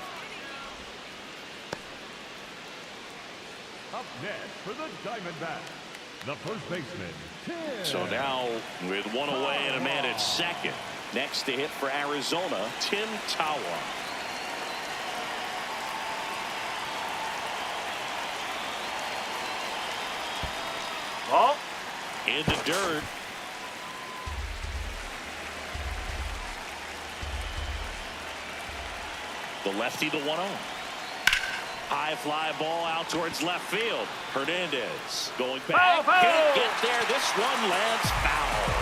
Up next for the Diamondbacks, the first baseman, Tim. So now with one away and a man at second. Next to hit for Arizona, Tim Tawa. Ball. In the dirt. The lefty, the 1-0. High fly ball out towards left field. Hernandez going back. Foul. Can't get there. This one lands foul.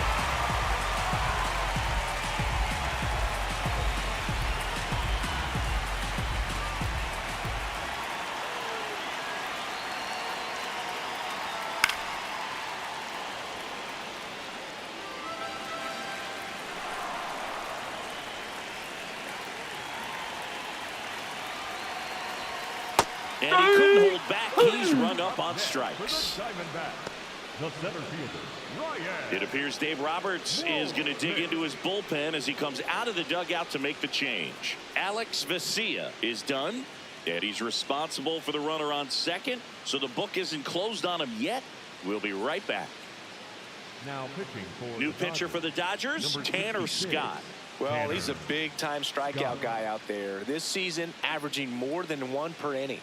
And he couldn't hold back. He's rung up on strikes. The center fielder, Ryan. It appears Dave Roberts is going to dig into his bullpen as he comes out of the dugout to make the change. Alex Vesia is done, and he's responsible for the runner on second, so the book isn't closed on him yet. We'll be right back. Now pitching for New the pitcher for the Dodgers, Number Tanner 56. Scott. Well, he's a big-time strikeout guy out there. This season, averaging more than one per inning.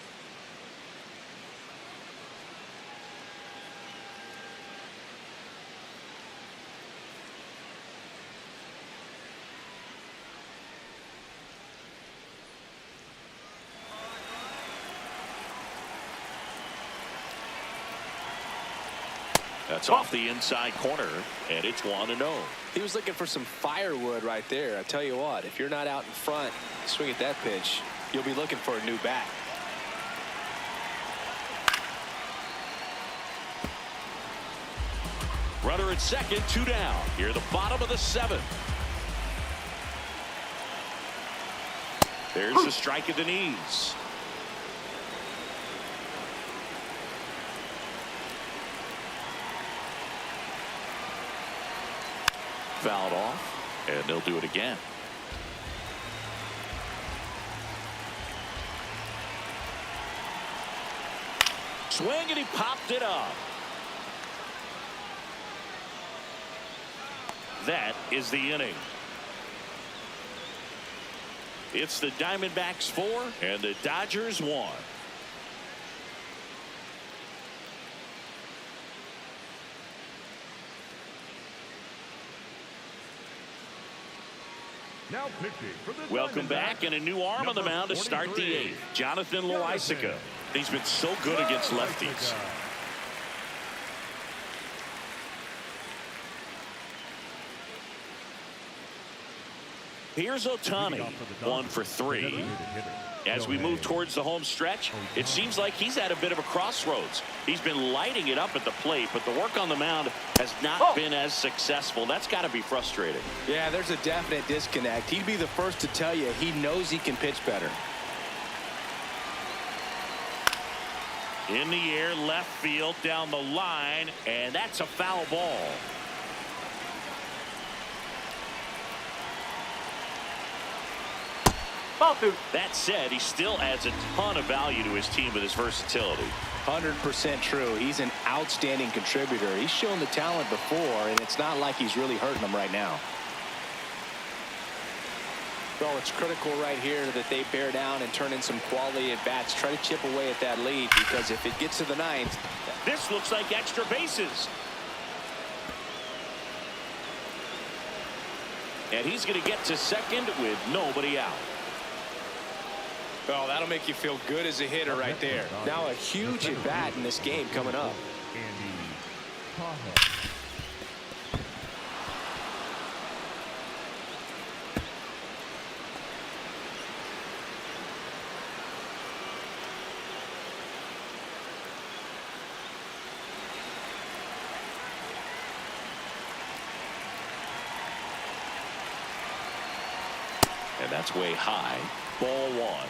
That's off the inside corner, and it's 1-0. He was looking for some firewood right there. I tell you what, if you're not out in front, swing at that pitch, you'll be looking for a new bat. Runner at second, 2 down. Here the bottom of the seventh. There's a strike at the knees. Fouled off, and they'll do it again. Swing, and he popped it up. That is the inning. It's the Diamondbacks 4 and the Dodgers 1. Now pitching for the Welcome back, and a new arm on the mound to start the eighth. Jonathan Loaisiga. He's been so good against lefties. Here's Ohtani, 1 for 3. As we move towards the home stretch, it seems like he's at a bit of a crossroads. He's been lighting it up at the plate, but the work on the mound has not been as successful. That's got to be frustrating. Yeah, there's a definite disconnect. He'd be the first to tell you he knows he can pitch better. In the air, left field, down the line, and that's a foul ball. Ball 2. That said, he still adds a ton of value to his team with his versatility. 100% true. He's an outstanding contributor. He's shown the talent before, and it's not like he's really hurting them right now. Well, it's critical right here that they bear down and turn in some quality at bats. Try to chip away at that lead, because if it gets to the ninth. This looks like extra bases. And he's going to get to second with nobody out. Oh, that'll make you feel good as a hitter right there. Now a huge at bat in this game coming up. And that's way high. Ball 1.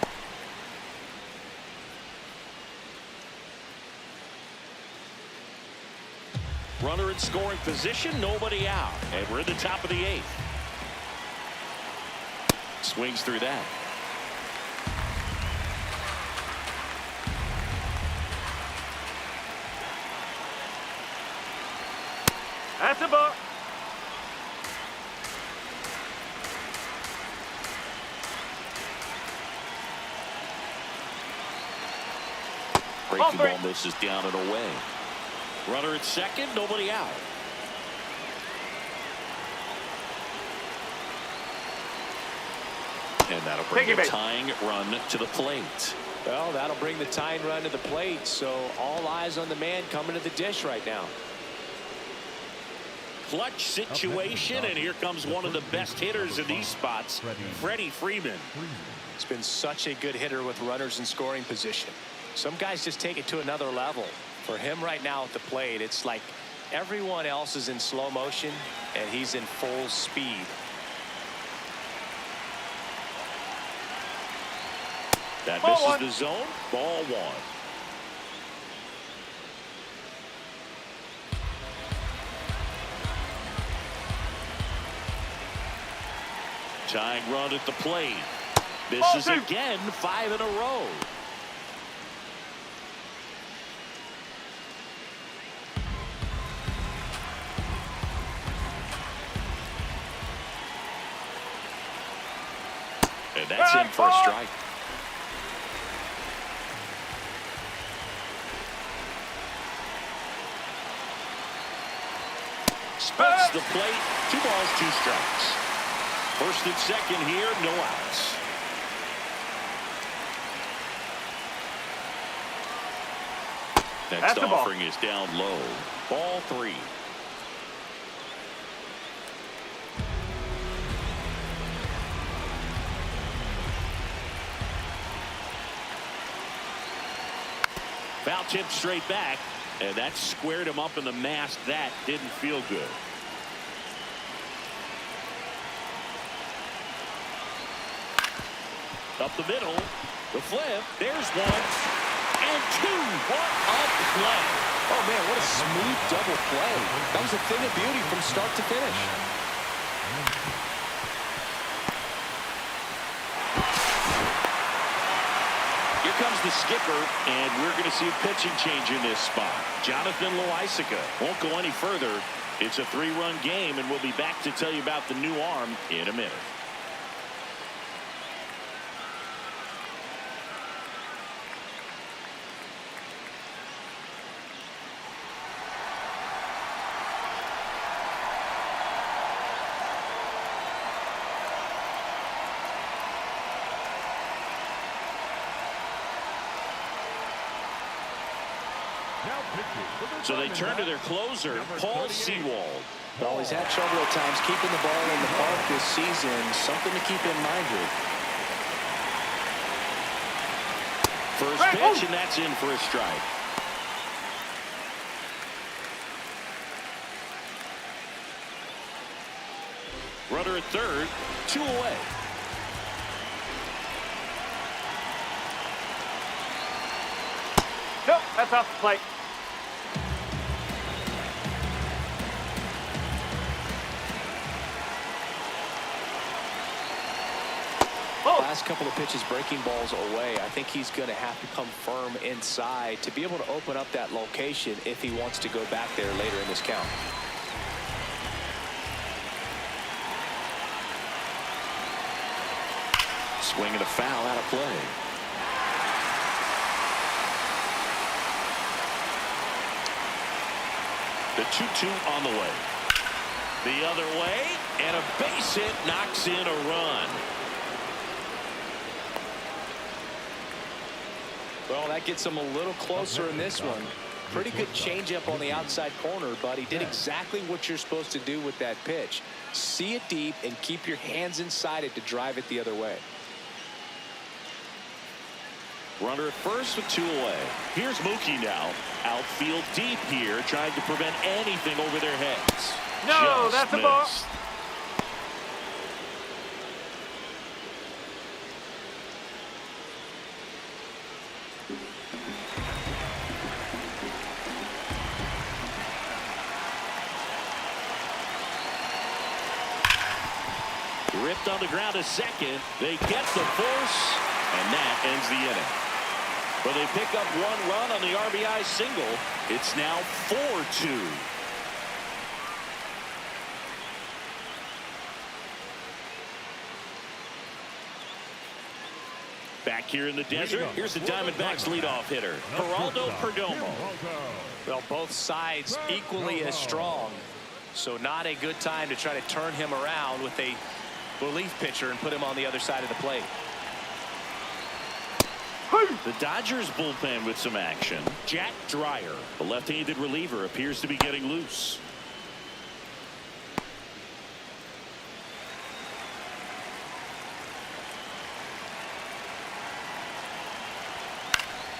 Runner in scoring position, nobody out. And we're in the top of the 8th. Swings through that. That's a ball. Breaking ball misses down and away. Runner at second, nobody out. And that'll bring the tying run to the plate. Well, that'll bring the tying run to the plate, so all eyes on the man coming to the dish right now. Clutch situation, and here comes one of the best hitters in these spots, Freddie Freeman. It's been such a good hitter with runners in scoring position. Some guys just take it to another level. For him right now at the plate, it's like everyone else is in slow motion and he's in full speed. That misses the zone. Ball 1. Tying run at the plate. Misses again, 5 in a row. And that's in for a strike. Splits the plate. 2 balls, 2 strikes. First and second here, no outs. Next offering is down low. Ball 3. Foul tip straight back, and that squared him up in the mask. That didn't feel good. Up the middle, the flip, there's 1 and 2. What a play. Oh man, what a smooth double play. That was a thing of beauty from start to finish. Here comes the skipper, and we're going to see a pitching change in this spot. Jonathan Loaisiga won't go any further. It's a 3-run game, and we'll be back to tell you about the new arm in a minute. So they turn to their closer, Paul Sewald. Well, he's had trouble at times keeping the ball in the park this season. Something to keep in mind here. First pitch, and that's in for a strike. Runner at third, 2 away. Nope, that's off the plate. Last last couple of pitches breaking balls away. I think he's going to have to come firm inside to be able to open up that location if he wants to go back there later in this count. Swing and a foul out of play. The 2-2 on the way. The other way, and a base hit knocks in a run. Well, that gets him a little closer in this one. Pretty good changeup on the outside corner, but he did exactly what you're supposed to do with that pitch. See it deep and keep your hands inside it to drive it the other way. Runner at first with 2 away. Here's Mookie now. Outfield deep here, trying to prevent anything over their heads. No, Just that's a ball. missed. Ripped on the ground to second. They get the force, and that ends the inning. But they pick up 1 run on the RBI single. It's now 4-2. Back here in the desert, here's the Diamondbacks leadoff hitter, Geraldo Perdomo. Well, both sides equally as strong, so not a good time to try to turn him around with a relief pitcher and put him on the other side of the plate. The Dodgers bullpen with some action. Jack Dreyer, the left-handed reliever, appears to be getting loose.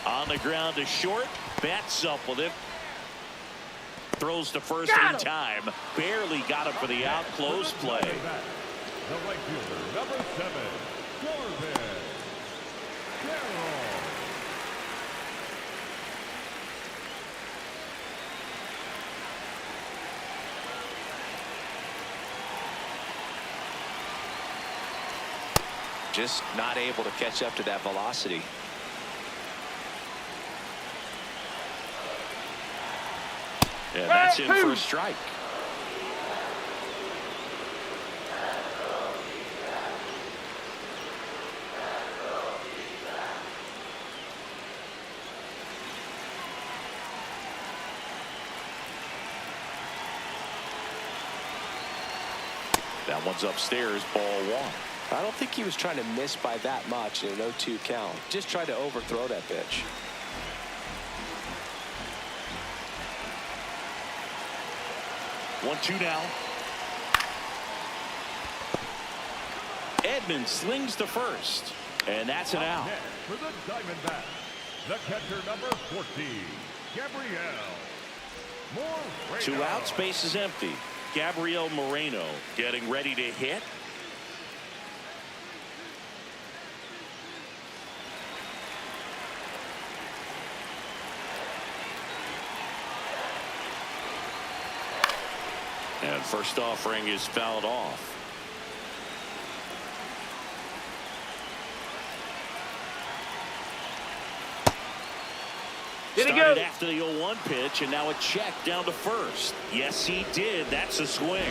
On the ground to short, bats up with it. Throws to first in time. Barely got him for the out. Close play. The right fielder, number 7, Corbin. Just not able to catch up to that velocity. And that's in for a strike. That one's upstairs, ball 1. I don't think he was trying to miss by that much in an 0-2 count. Just tried to overthrow that pitch. One, 2 now. Edmonds slings to first, and that's an out. Next for the Diamondbacks, the catcher number 14, Gabriel Moreno. 2 outs, base is empty. Gabriel Moreno getting ready to hit. And first offering is fouled off. Did he Started go? after the 0-1 pitch, and now a check down to first. Yes, he did. That's a swing.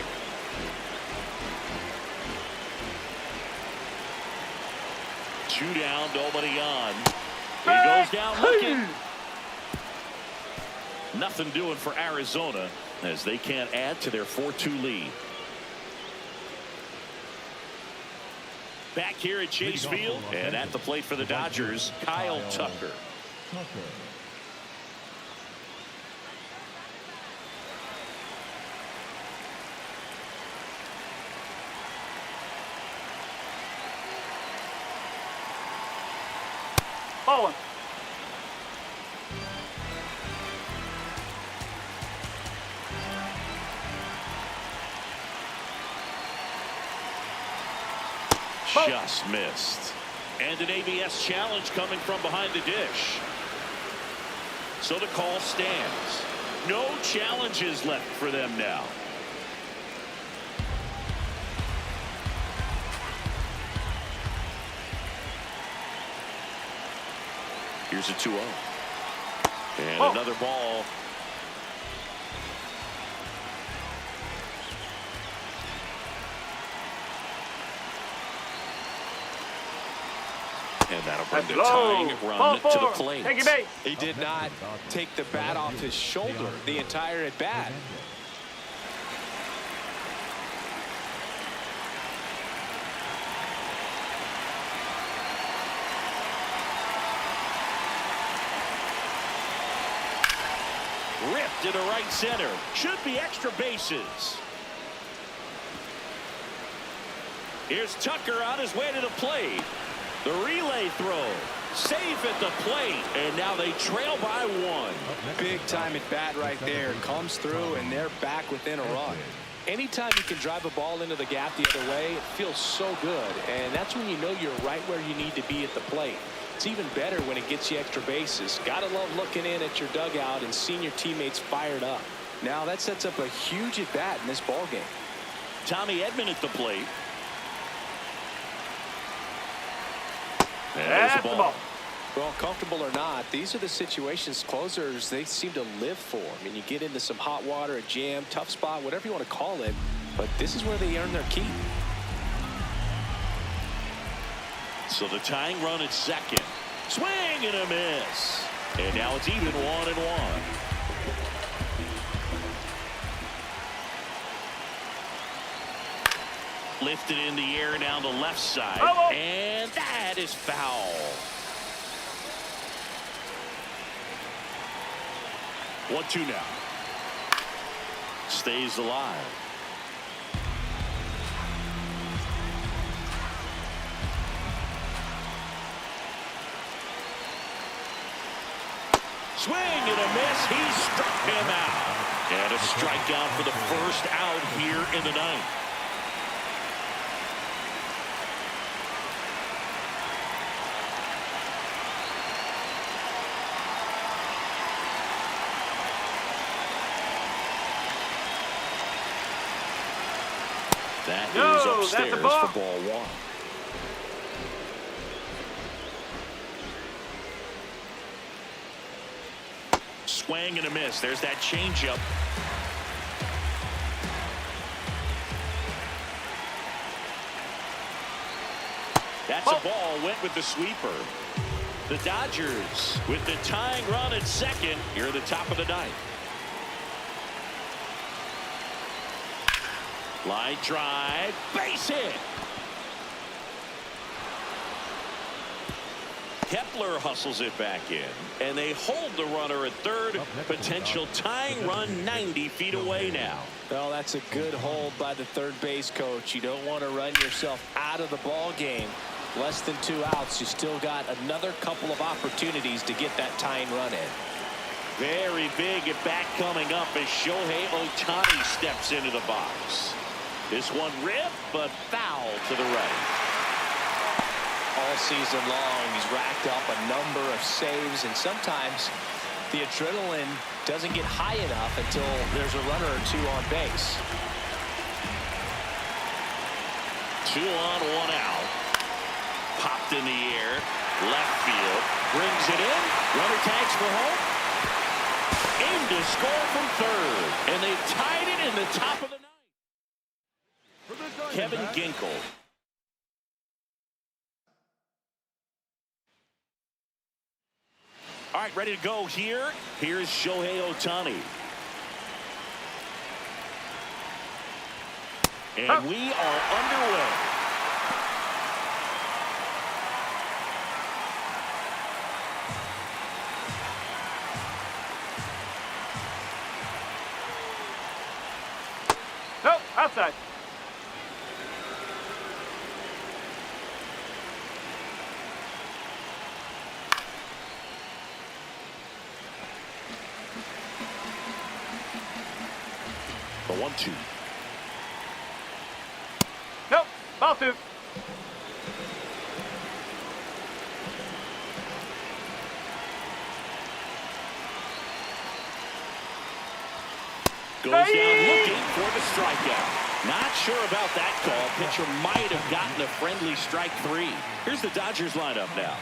Two down, nobody on. He goes down looking. Nothing doing for Arizona as they can't add to their 4-2 lead. Back here at Chase Field, and at the plate for the Dodgers, Kyle Tucker. Ball 1. Just missed. And an ABS challenge coming from behind the dish. So the call stands. No challenges left for them now. Here's a 2-0. And another ball. And that'll bring the tying run to the plate. Take your base. He did not take the bat off his shoulder the entire at bat. Ripped into right center. Should be extra bases. Here's Tucker on his way to the plate. The relay throw. Safe at the plate. And now they trail by 1. Big time at bat right there. Comes through and they're back within a run. Anytime you can drive a ball into the gap the other way, it feels so good. And that's when you know you're right where you need to be at the plate. It's even better when it gets you extra bases. Gotta love looking in at your dugout and seeing your teammates fired up. Now that sets up a huge at bat in this ball game. Tommy Edman at the plate. That's the ball. Well, comfortable or not, these are the situations closers they seem to live for. I mean, you get into some hot water, a jam, tough spot, whatever you want to call it, but this is where they earn their keep. So the tying run at second. Swing and a miss. And now it's even 1-1. Lifted in the air down the left side. And that is foul. 1-2 now. Stays alive. Swing and a miss. He struck him out. And a strikeout for the first out here in the ninth. That is upstairs for ball 1. Swing and a miss. There's that changeup. That's a ball. Went with the sweeper. The Dodgers with the tying run at second here at the top of the ninth. Line drive, base hit. Kepler hustles it back in, and they hold the runner at third. Potential tying run 90 feet away now. Well, that's a good hold by the third base coach. You don't want to run yourself out of the ball game. Less than 2 outs. You still got another couple of opportunities to get that tying run in. Very big at bat coming up as Shohei Ohtani steps into the box. This one ripped, but foul to the right. All season long, he's racked up a number of saves, and sometimes the adrenaline doesn't get high enough until there's a runner or two on base. 2 on, 1 out. Popped in the air, left field, brings it in. Runner tags for home. Aim to score from third, and they've tied it in the top of the ninth. Kevin Ginkel. All right, ready to go here. Here's Shohei Ohtani. And we are underway. Nope, outside. The 1-2. Nope, ball 2. Goes down looking for the strikeout. Not sure about that call. Pitcher might have gotten a friendly strike 3. Here's the Dodgers lineup now.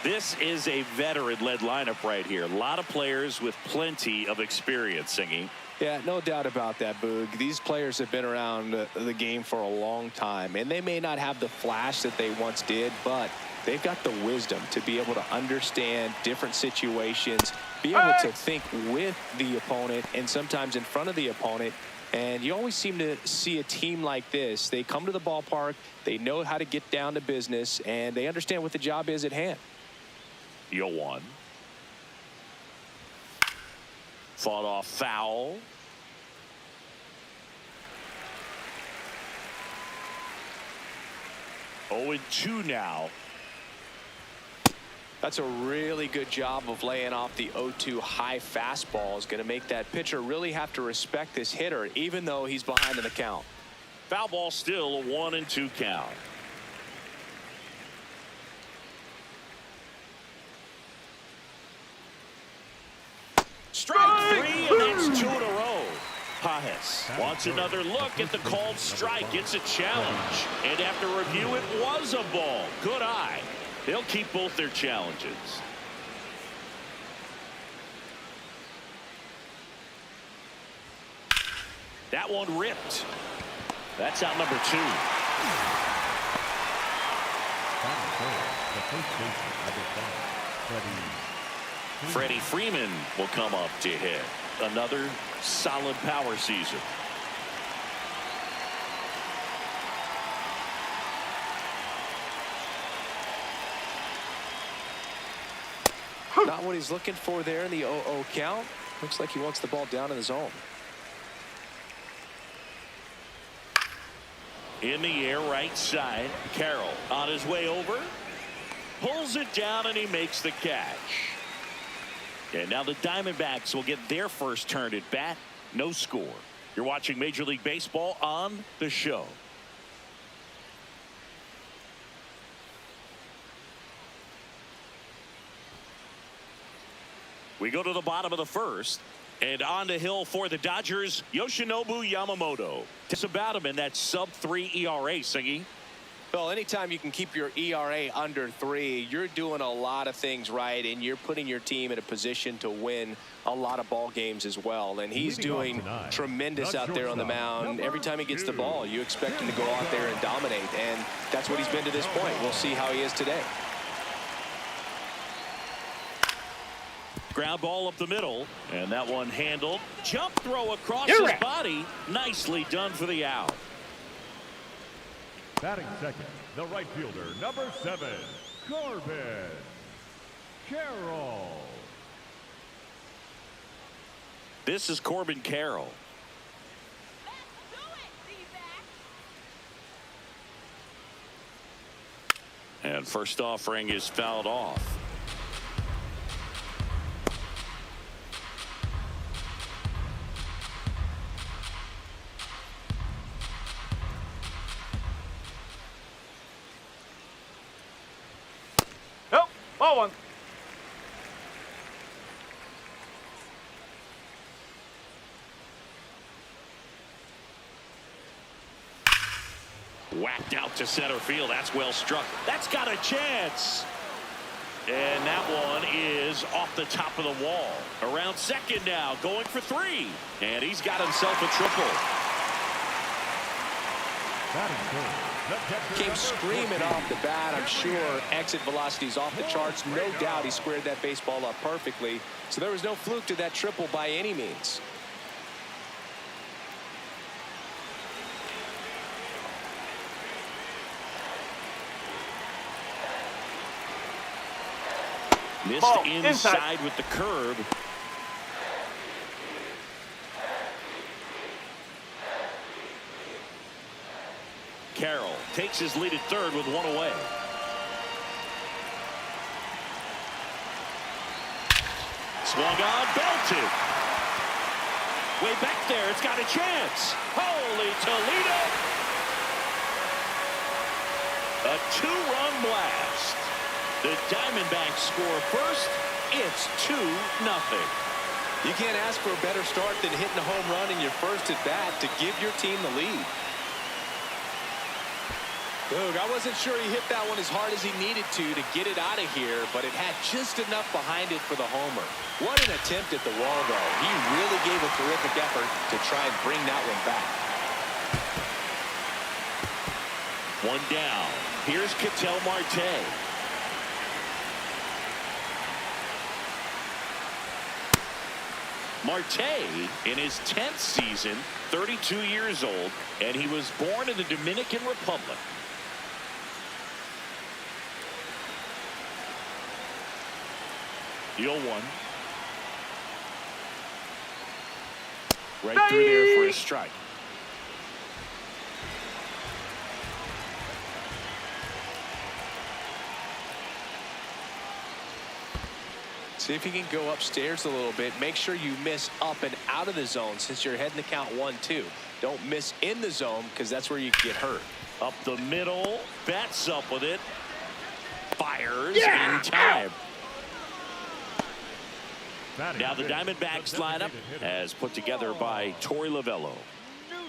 This is a veteran-led lineup right here. A lot of players with plenty of experience, Singy. Yeah, no doubt about that, Boog. These players have been around the game for a long time, and they may not have the flash that they once did, but they've got the wisdom to be able to understand different situations, be able to think with the opponent and sometimes in front of the opponent. And you always seem to see a team like this. They come to the ballpark, they know how to get down to business, and they understand what the job is at hand. 0-1. Fought off foul. Oh, 2 now. That's a really good job of laying off the 0-2 high fastball. Is going to make that pitcher really have to respect this hitter, even though he's behind in the count. Foul ball, still a 1-2 count. Strike 3, and that's 2 in a row. Pajes wants another look at the called strike. It's a challenge. And after review, it was a ball. Good eye. They'll keep both their challenges. That one ripped. That's out number 2. Freddie Freeman will come up to hit. Another solid power season. Not what he's looking for there in the 0-0 count. Looks like he wants the ball down in the zone. In the air, right side. Carroll on his way over. Pulls it down, and he makes the catch. And now the Diamondbacks will get their first turn at bat. No score. You're watching Major League Baseball on the show. We go to the bottom of the first. And on the hill for the Dodgers, Yoshinobu Yamamoto. It's about him in that sub-3 ERA, Singy. Well, anytime you can keep your ERA under 3, you're doing a lot of things right, and you're putting your team in a position to win a lot of ball games as well. And he's doing tremendous out there on the mound. Every time he gets the ball, you expect him to go out there and dominate, and that's what he's been to this point. We'll see how he is today. Ground ball up the middle, and that one handled. Jump throw across his body. Nicely done for the out. Batting second, the right fielder, number 7, Corbin Carroll. This is Corbin Carroll. And first offering is fouled off. Ball 1. Whacked out to center field. That's well struck. That's got a chance. And that one is off the top of the wall. Around second now, going for 3. And he's got himself a triple. Came screaming off the bat. I'm sure exit velocity's off the charts. No doubt he squared that baseball up perfectly. So there was no fluke to that triple by any means. Missed Ball inside with the curve. Carroll takes his lead at third with 1 away. Swung on, belted. Way back there, it's got a chance. Holy Toledo! A 2-run blast. The Diamondbacks score first. It's 2-0. You can't ask for a better start than hitting a home run in your first at bat to give your team the lead. Look, I wasn't sure he hit that one as hard as he needed to get it out of here, but it had just enough behind it for the homer. What an attempt at the wall, though. He really gave a terrific effort to try and bring that one back. One down. Here's Ketel Marte. Marte in his 10th season, 32 years old, and he was born in the Dominican Republic. The 0-1. Right through there for a strike. See if you can go upstairs a little bit. Make sure you miss up and out of the zone since you're heading to count 1-2. Don't miss in the zone because that's where you get hurt. Up the middle, bats up with it. Fires in time. Now the Diamondbacks lineup as put together by Torey Lovello.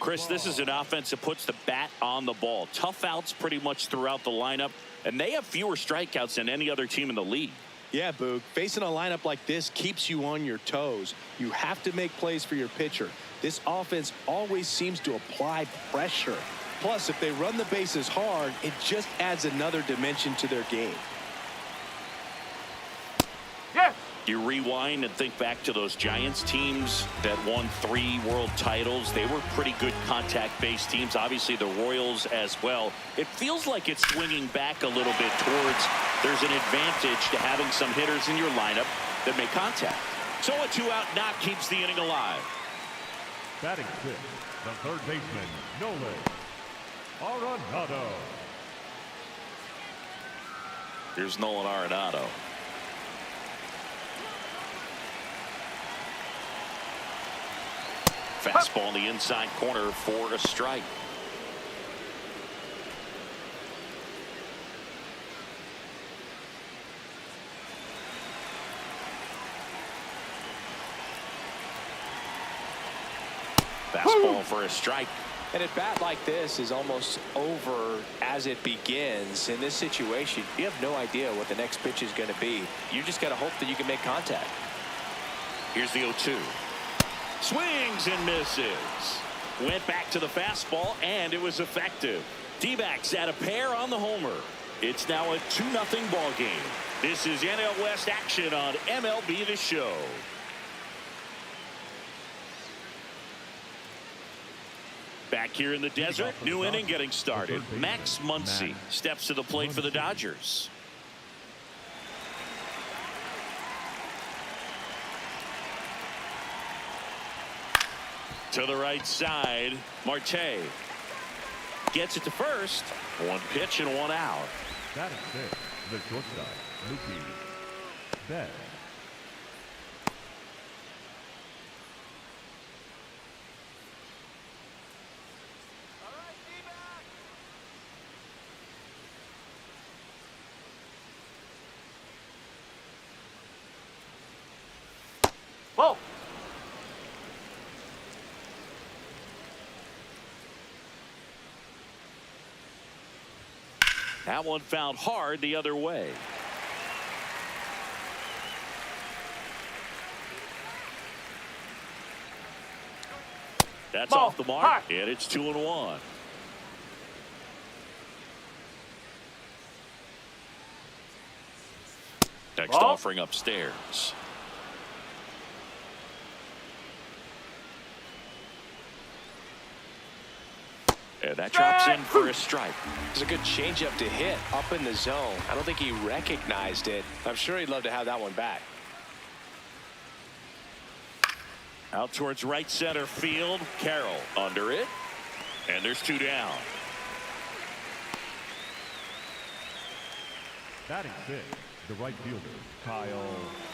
Chris, this is an offense that puts the bat on the ball. Tough outs pretty much throughout the lineup, and they have fewer strikeouts than any other team in the league. Yeah, Boog. Facing a lineup like this keeps you on your toes. You have to make plays for your pitcher. This offense always seems to apply pressure. Plus, if they run the bases hard, it just adds another dimension to their game. Yes. You rewind and think back to those Giants teams that won 3 world titles. They were pretty good contact-based teams. Obviously, the Royals as well. It feels like it's swinging back a little bit towards there's an advantage to having some hitters in your lineup that make contact. So a 2-out knock keeps the inning alive. Batting fifth, the third baseman, Nolan Arenado. Here's Nolan Arenado. Fastball in the inside corner for a strike. Fastball for a strike. And at bat like this is almost over as it begins. In this situation, you have no idea what the next pitch is going to be. You just got to hope that you can make contact. Here's the 0-2. Swings and misses. Went back to the fastball, and it was effective. D-backs at a pair on the homer. It's now a 2-0 ball game. This is NL West action on MLB the Show. Back here in the desert, new inning getting started. Max Muncy steps to the plate for the Dodgers. To the right side, Marte gets it to first. 1 pitch and 1 out. That is it. The shortstop, Mookie Betts. Whoa. That one found hard the other way. That's Ball. off the mark, High. and it's 2-1. Next Ball. offering upstairs. And that drops in for a strike. It's a good changeup to hit up in the zone. I don't think he recognized it. I'm sure he'd love to have that one back. Out towards right center field. Carroll under it. And there's 2 down. Batting fifth, the right fielder,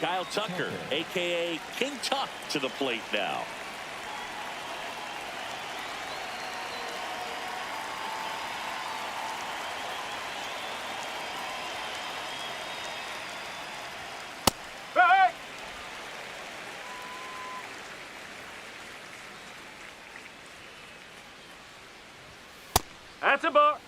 Kyle Tucker, a.k.a. King Tuck, to the plate now. Hey. That's a ball.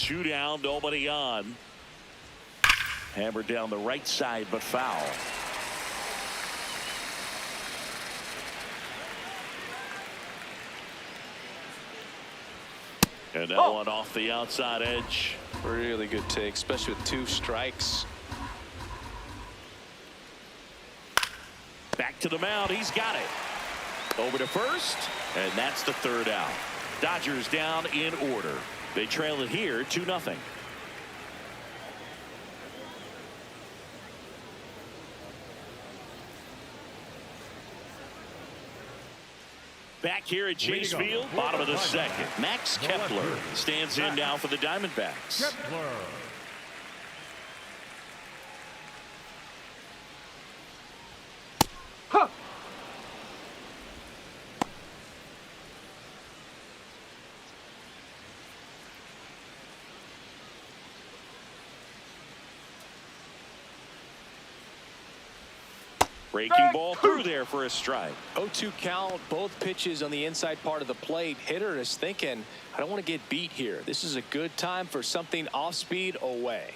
2 down, nobody on. Hammered down the right side, but foul. And that one off the outside edge. Really good take, especially with 2 strikes. Back to the mound. He's got it. Over to first. And that's the 3rd out. Dodgers down in order. They trail it here 2-0. Back here at Chase Field, bottom of the 2nd. Max Kepler stands in now for the Diamondbacks. Kepler. Huh. Breaking ball through there for a strike. 0-2 count, both pitches on the inside part of the plate. Hitter is thinking, I don't want to get beat here. This is a good time for something off speed away.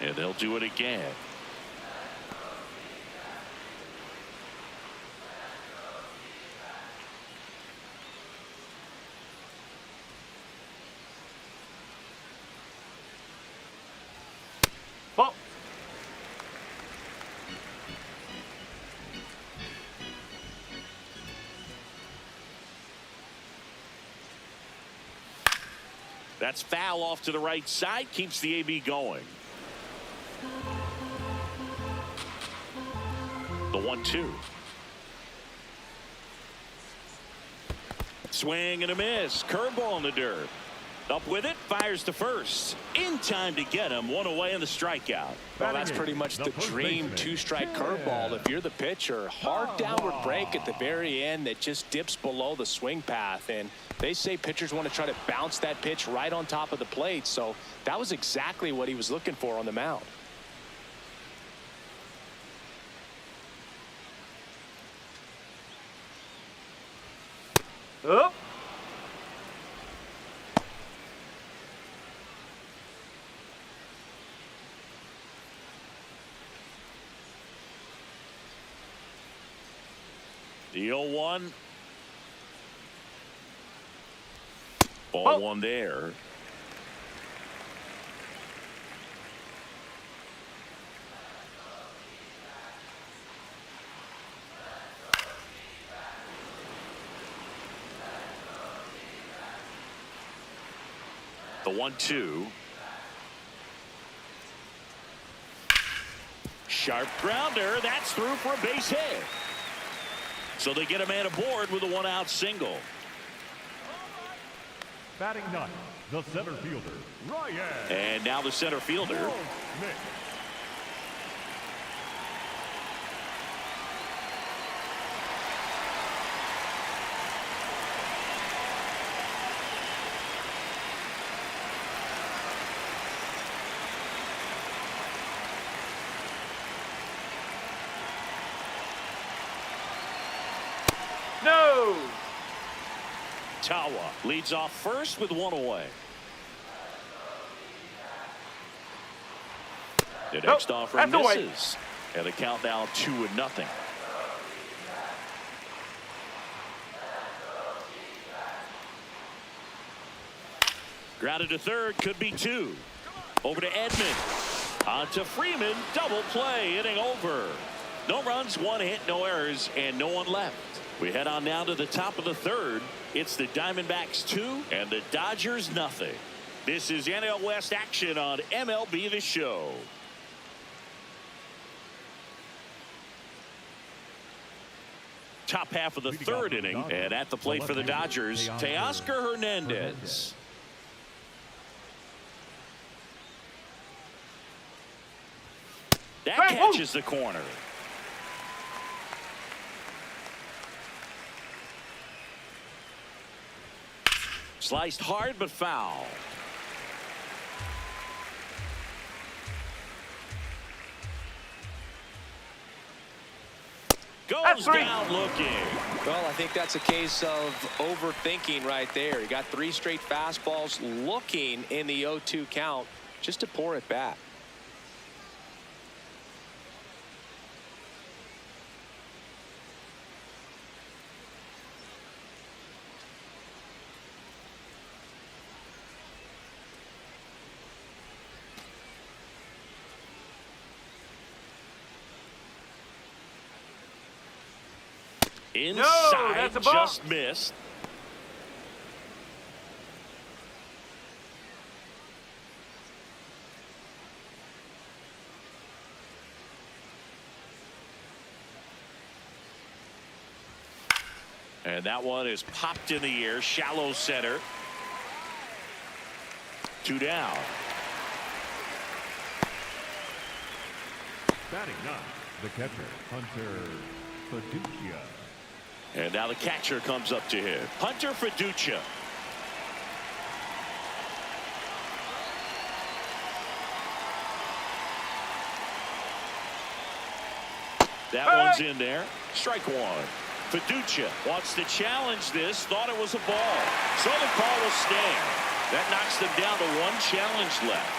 And they'll do it again. Ball. That's foul off to the right side. Keeps the AB going. The 1-2. Swing and a miss. Curveball in the dirt. Up with it. Fires to first. In time to get him. 1 away in the strikeout. Well, that's pretty much the dream 2-strike curveball. If you're the pitcher, hard downward break at the very end that just dips below the swing path. And they say pitchers want to try to bounce that pitch right on top of the plate. So that was exactly what he was looking for on the mound. Up. The 0-1. Ball 1 there. The 1-2. Sharp grounder. That's through for a base hit. So they get a man aboard with a 1-out single. Batting 9, the center fielder, Ryan. And now the center fielder. Smith. No. Tawa leads off first with 1 away. The next offering that's away. misses. And the count now 2-0. Grounded to third, could be 2. Over to Edmund. On to Freeman. Double play. Inning over. No runs, 1 hit, no errors, and no one left. We head on now to the top of the 3rd. It's the Diamondbacks 2 and the Dodgers 0. This is NL West action on MLB the Show. Top half of the 3rd inning, and at the plate for the Dodgers, Teoscar Hernandez. That catches the corner. Sliced hard but foul. Goes down looking. Well, I think that's a case of overthinking right there. He got 3 straight fastballs looking in the 0-2 count just to pour it back. Inside, that's a ball. just missed. And that one is popped in the air, shallow center. 2 down. Batting 9, the catcher, Hunter Fiducia. And now the catcher comes up to him. Hunter Fiducia. That one's in there. Strike 1. Fiducia wants to challenge this. Thought it was a ball. So the call will stand. That knocks them down to 1 challenge left.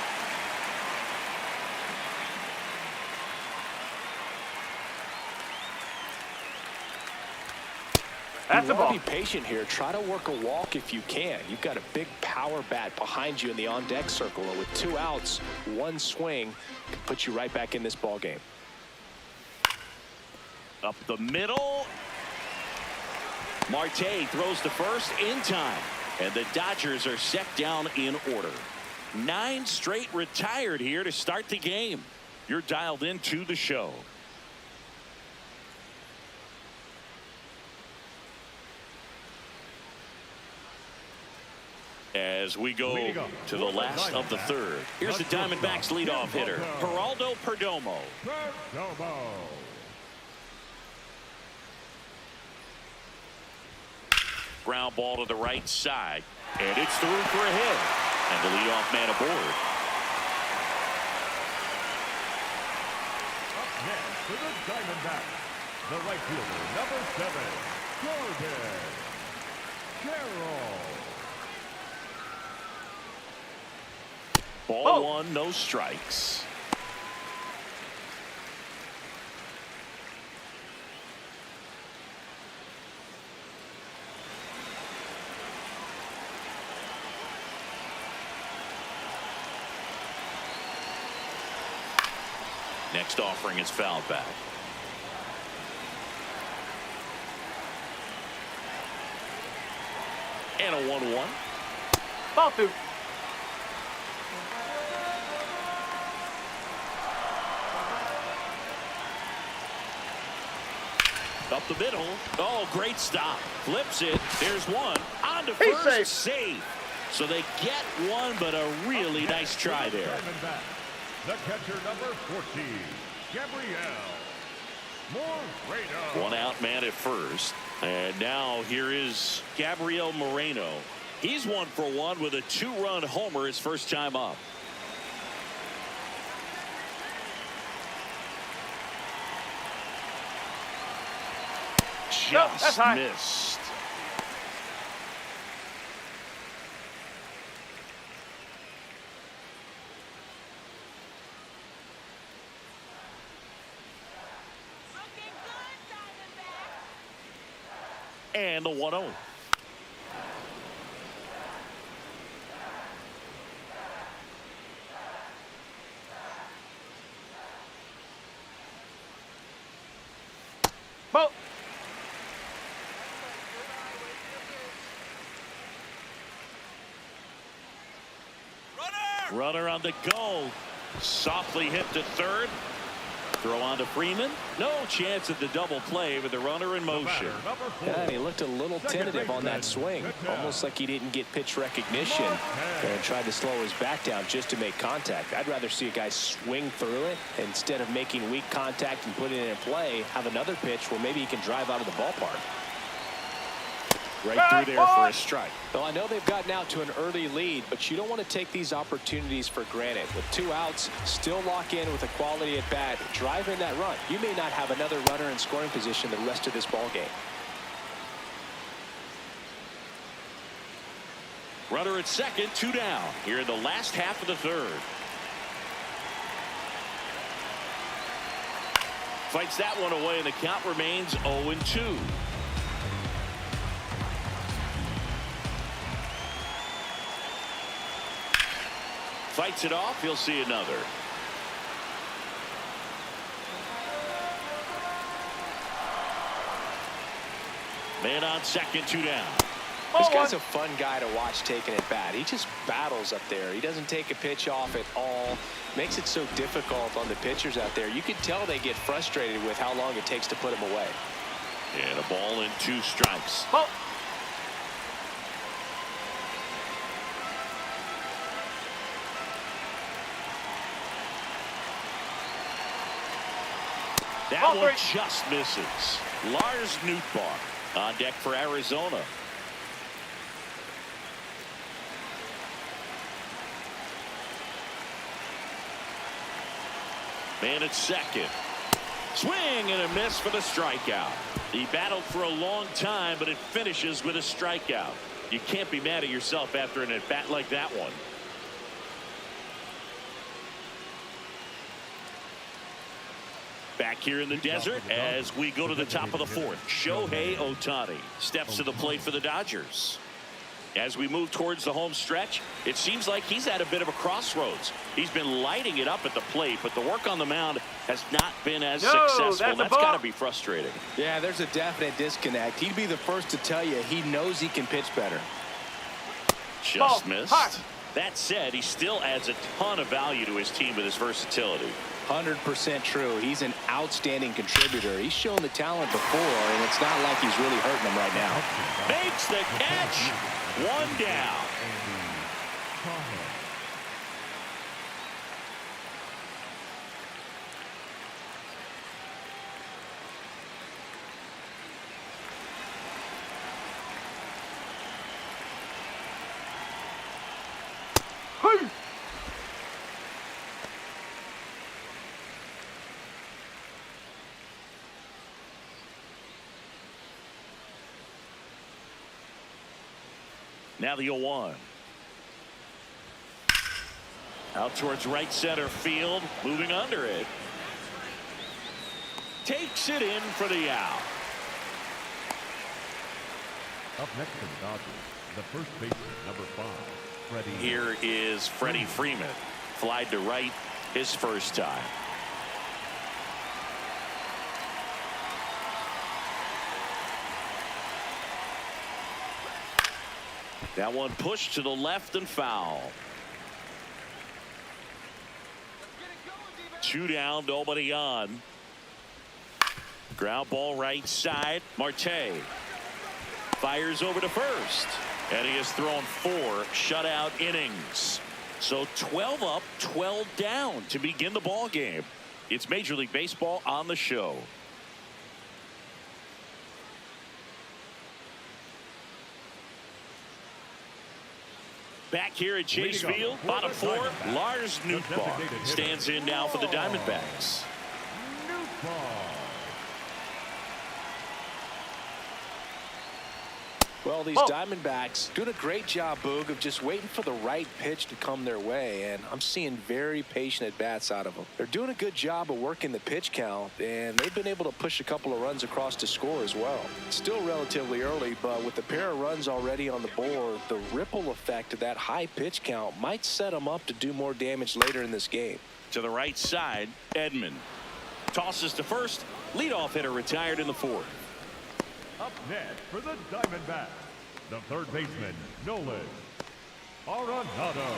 That's a You ball. want to be patient here. Try to work a walk if you can. You've got a big power bat behind you in the on-deck circle. And with 2 outs, 1 swing can put you right back in this ball game. Up the middle. Marte throws to first in time. And the Dodgers are set down in order. 9 straight retired here to start the game. You're dialed into the show. As we go to the last of the 3rd. Here's the Diamondbacks leadoff hitter, Geraldo Perdomo. Ground ball to the right side, and it's through for a hit. And the leadoff man aboard. Up next for the Diamondbacks, the right fielder, number 7, Corbin Carroll. Ball 1, no strikes. Next offering is fouled back. And a 1-1. Ball 2. Up the middle. Oh, great stop. Flips it. There's one. On to He's first. safe. Safe. So they get one, but a really nice try there. Diamondbacks, the catcher, number 14, Gabriel Moreno. 1 out man at first. And now here is Gabriel Moreno. He's 1 for 1 with a 2-run homer his first time up. Just missed. And the 1-0. Ball. Runner on the go. Softly hit to third. Throw on to Freeman. No chance at the double play with the runner in motion. Yeah, he looked a little tentative on that swing. Almost like he didn't get pitch recognition and tried to slow his back down just to make contact. I'd rather see a guy swing through it instead of making weak contact and putting it in play. Have another pitch where maybe he can drive out of the ballpark. Right through there for a strike. Well, I know they've gotten out to an early lead, but you don't want to take these opportunities for granted. With 2 outs, still lock in with a quality at bat, drive in that run. You may not have another runner in scoring position the rest of this ball game. Runner at second, 2 down here in the last half of the third. Fights that one away, and the count remains 0-2. Fights it off. He'll see another. Man on second, 2 down. This guy's a fun guy to watch taking at bat. He just battles up there. He doesn't take a pitch off at all. Makes it so difficult on the pitchers out there. You can tell they get frustrated with how long it takes to put him away. And a ball and 2 strikes. That one just misses. Lars Nootbaar on deck for Arizona. Man at second. Swing and a miss for the strikeout. He battled for a long time, but it finishes with a strikeout. You can't be mad at yourself after an at-bat like that one. Back here in the desert as we go to the top of the 4th. Shohei Ohtani steps to the plate for the Dodgers. As we move towards the home stretch, it seems like he's at a bit of a crossroads. He's been lighting it up at the plate, but the work on the mound has not been as successful. That's got to be frustrating. Yeah, there's a definite disconnect. He'd be the first to tell you he knows he can pitch better. Just missed. That said, he still adds a ton of value to his team with his versatility. 100% true. He's an outstanding contributor. He's shown the talent before, and it's not like he's really hurting them right now. Makes the catch. 1 down. Now the 0-1. Out towards right center field. Moving under it. Takes it in for the out. Up next for the Dodgers, the first baseman, number 5, Freddie. Here is Freddie Freeman. Flied to right his first time. That one pushed to the left and foul. 2 down, nobody on. Ground ball right side. Marte fires over to first. And he has thrown 4 shutout innings. So 12 up, 12 down to begin the ball game. It's Major League Baseball on the show. Back here at Chase Field, bottom 4, Lars Nootbaar stands in now for the Diamondbacks. Well, these Diamondbacks doing a great job, Boog, of just waiting for the right pitch to come their way, and I'm seeing very patient at-bats out of them. They're doing a good job of working the pitch count, and they've been able to push a couple of runs across to score as well. It's still relatively early, but with the pair of runs already on the board, the ripple effect of that high pitch count might set them up to do more damage later in this game. To the right side, Edman tosses to first. Leadoff hitter retired in the 4th. Up next for the Diamondbacks, the third baseman, Nolan Arenado.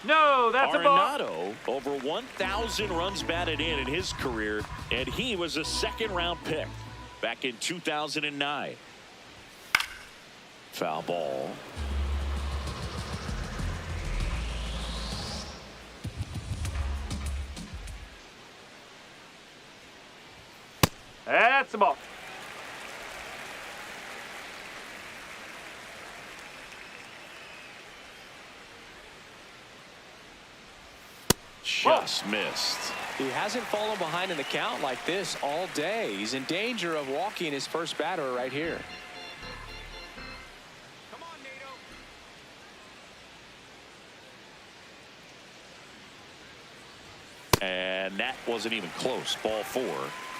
No, that's a ball. Arenado, over 1,000 runs batted in his career, and he was a second-round pick back in 2009. Foul ball. That's the ball. Just missed. He hasn't fallen behind in the count like this all day. He's in danger of walking his first batter right here. Come on, Nato. And that wasn't even close. Ball 4.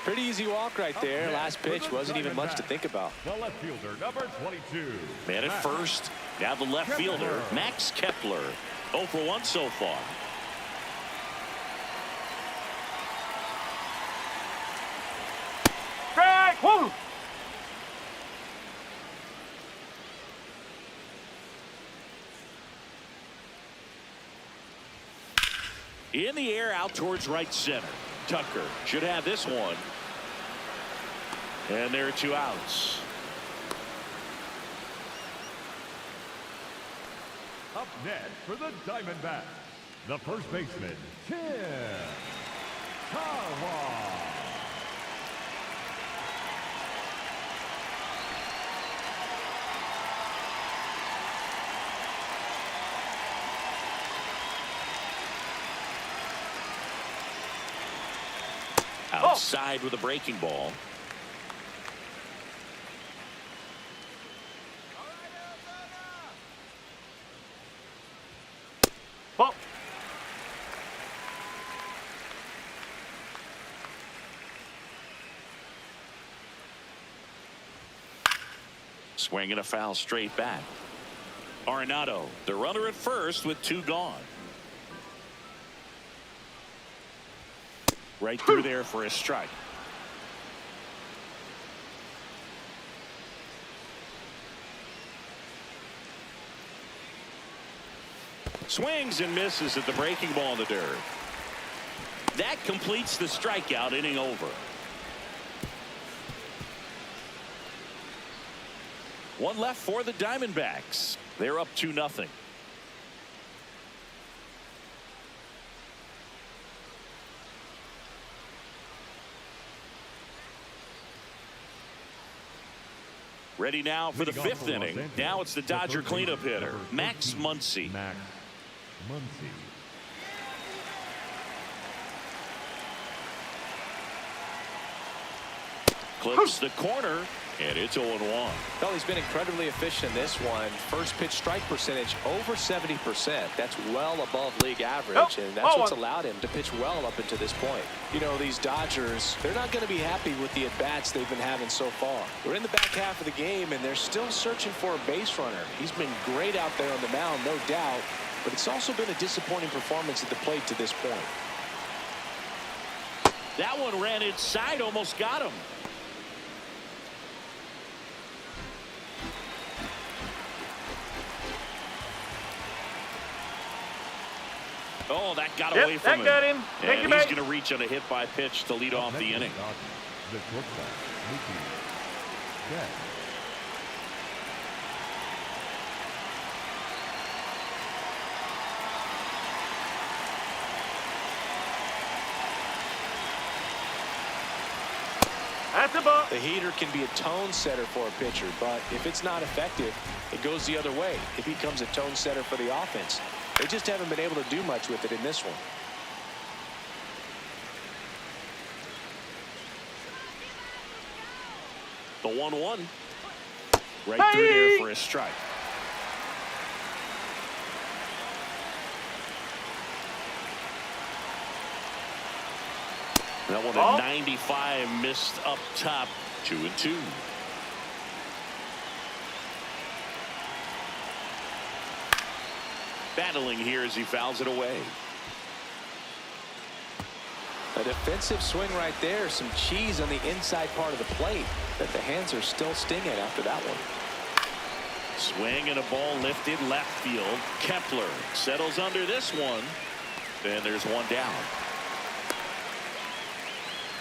Pretty easy walk right there. Last pitch wasn't even much to think about. The left fielder, number 22. Man at first. Now the left fielder, Max Kepler. 0 for 1 so far. Strike. Woo. In the air out towards right center. Tucker should have this one. And there are 2 outs. Up next for the Diamondbacks, the first baseman, Tim Kawa. Outside with a breaking ball. Ball. Swinging a foul straight back. Arenado, the runner at first with 2 gone. Right through there for a strike. Swings and misses at the breaking ball in the dirt. That completes the strikeout, inning over. One left for the Diamondbacks. They're up 2-0. Ready now for the 5th inning. Now it's the Dodger cleanup hitter, Max Muncy. Max Muncy. Clips the corner, and it's 0-1. Well, he's been incredibly efficient in this one. First pitch strike percentage over 70%. That's well above league average, and that's what's allowed him to pitch well up until this point. You know, these Dodgers, they're not going to be happy with the at-bats they've been having so far. We're in the back half of the game, and they're still searching for a base runner. He's been great out there on the mound, no doubt, but it's also been a disappointing performance at the plate to this point. That one ran inside, almost got him. Oh, that got away from him. That got him. And he's going to reach on a hit by pitch to lead off the inning. The shortstop, Mookie Betts. That's a ball. The heater can be a tone setter for a pitcher, but if it's not effective, it goes the other way. It becomes a tone setter for the offense. They just haven't been able to do much with it in this one. The 1-1. Right through there for a strike. That one at 95 missed up top. 2-2. Battling here as he fouls it away. A defensive swing right there. Some cheese on the inside part of the plate, but the hands are still stinging after that one. Swing and a ball lifted left field. Kepler settles under this one. And there's one down.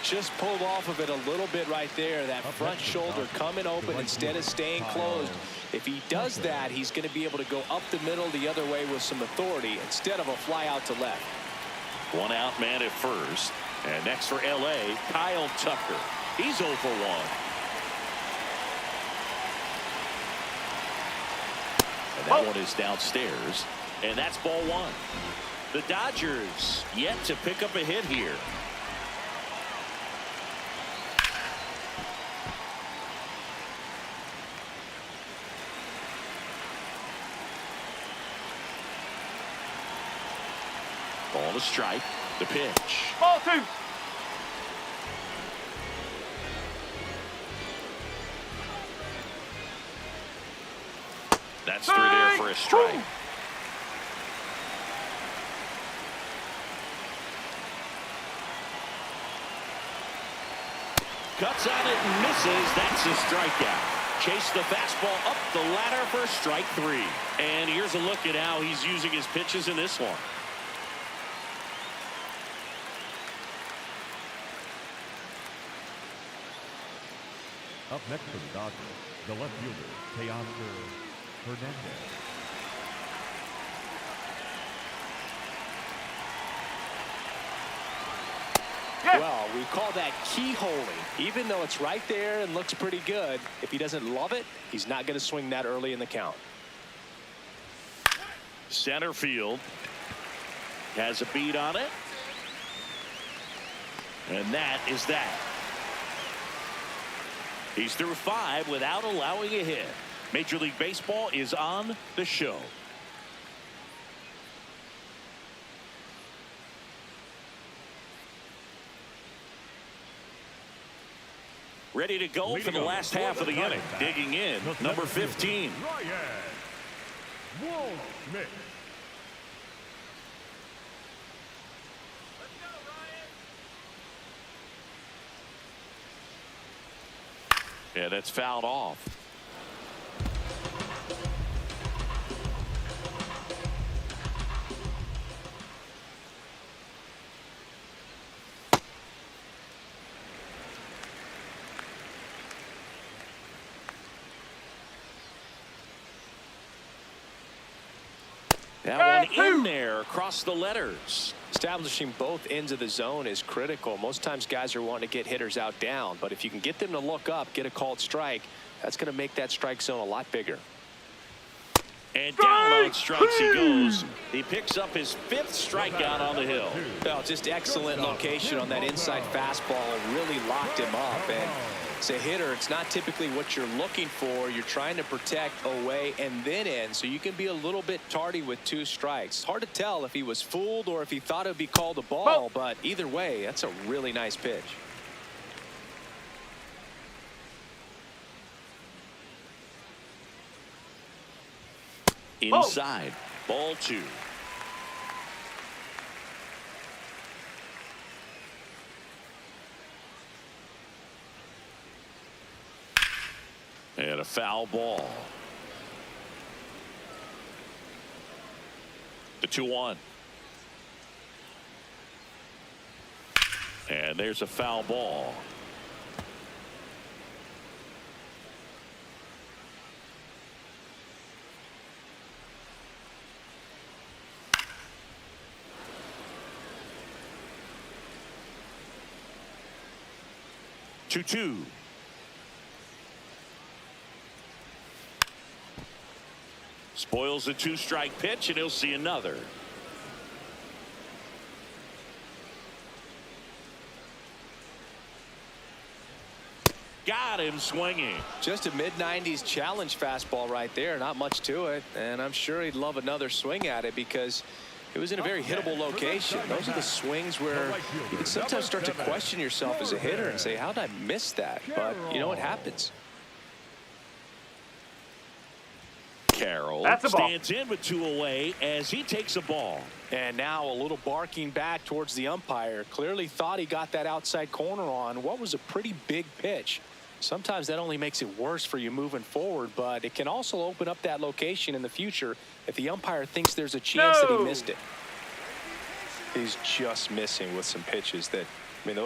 Just pulled off of it a little bit right there. That front shoulder coming open instead of staying closed. If he does that, he's going to be able to go up the middle the other way with some authority instead of a fly out to left. One out man at first. And next for L.A., Kyle Tucker. He's 0 for 1. And that one is downstairs. And that's ball 1. The Dodgers yet to pick up a hit here. Ball to strike. The pitch. Ball 2. That's through there for a strike. Cuts on it and misses. That's a strikeout. Chase the fastball up the ladder for strike 3. And here's a look at how he's using his pitches in this one. Up next for the Dodgers, the left fielder, Teoscar Hernandez. Well, we call that keyholing. Even though it's right there and looks pretty good, if he doesn't love it, he's not going to swing that early in the count. Center field has a beat on it. And that is that. He's through 5 without allowing a hit. Major League Baseball is on the show. Ready to go for the last half of the inning. Digging in, number 15. Ryan Waldschmidt. Yeah, that's fouled off. That one in there across the letters. Establishing both ends of the zone is critical. Most times guys are wanting to get hitters out down, but if you can get them to look up, get a called strike, that's going to make that strike zone a lot bigger. And down on strikes he goes. He picks up his 5th strikeout on the hill. Well, just excellent location on that inside fastball. Really locked him up. And as a hitter, it's not typically what you're looking for. You're trying to protect away and then in, so you can be a little bit tardy with 2 strikes. Hard to tell if he was fooled or if he thought it would be called a ball, but either way, that's a really nice pitch. Inside, ball 2. And a foul ball. The 2-1. And there's a foul ball. Two. Spoils the 2-strike pitch, and he'll see another. Got him swinging. Just a mid-90s challenge fastball right there. Not much to it, and I'm sure he'd love another swing at it because it was in a very hittable location. Those are the swings where you can sometimes start to question yourself as a hitter and say, how did I miss that? But you know what happens. Carroll stands in with 2 away as he takes a ball. And now a little barking back towards the umpire. Clearly thought he got that outside corner on what was a pretty big pitch. Sometimes that only makes it worse for you moving forward, but it can also open up that location in the future if the umpire thinks there's a chance that he missed it. He's just missing with some pitches that, I mean,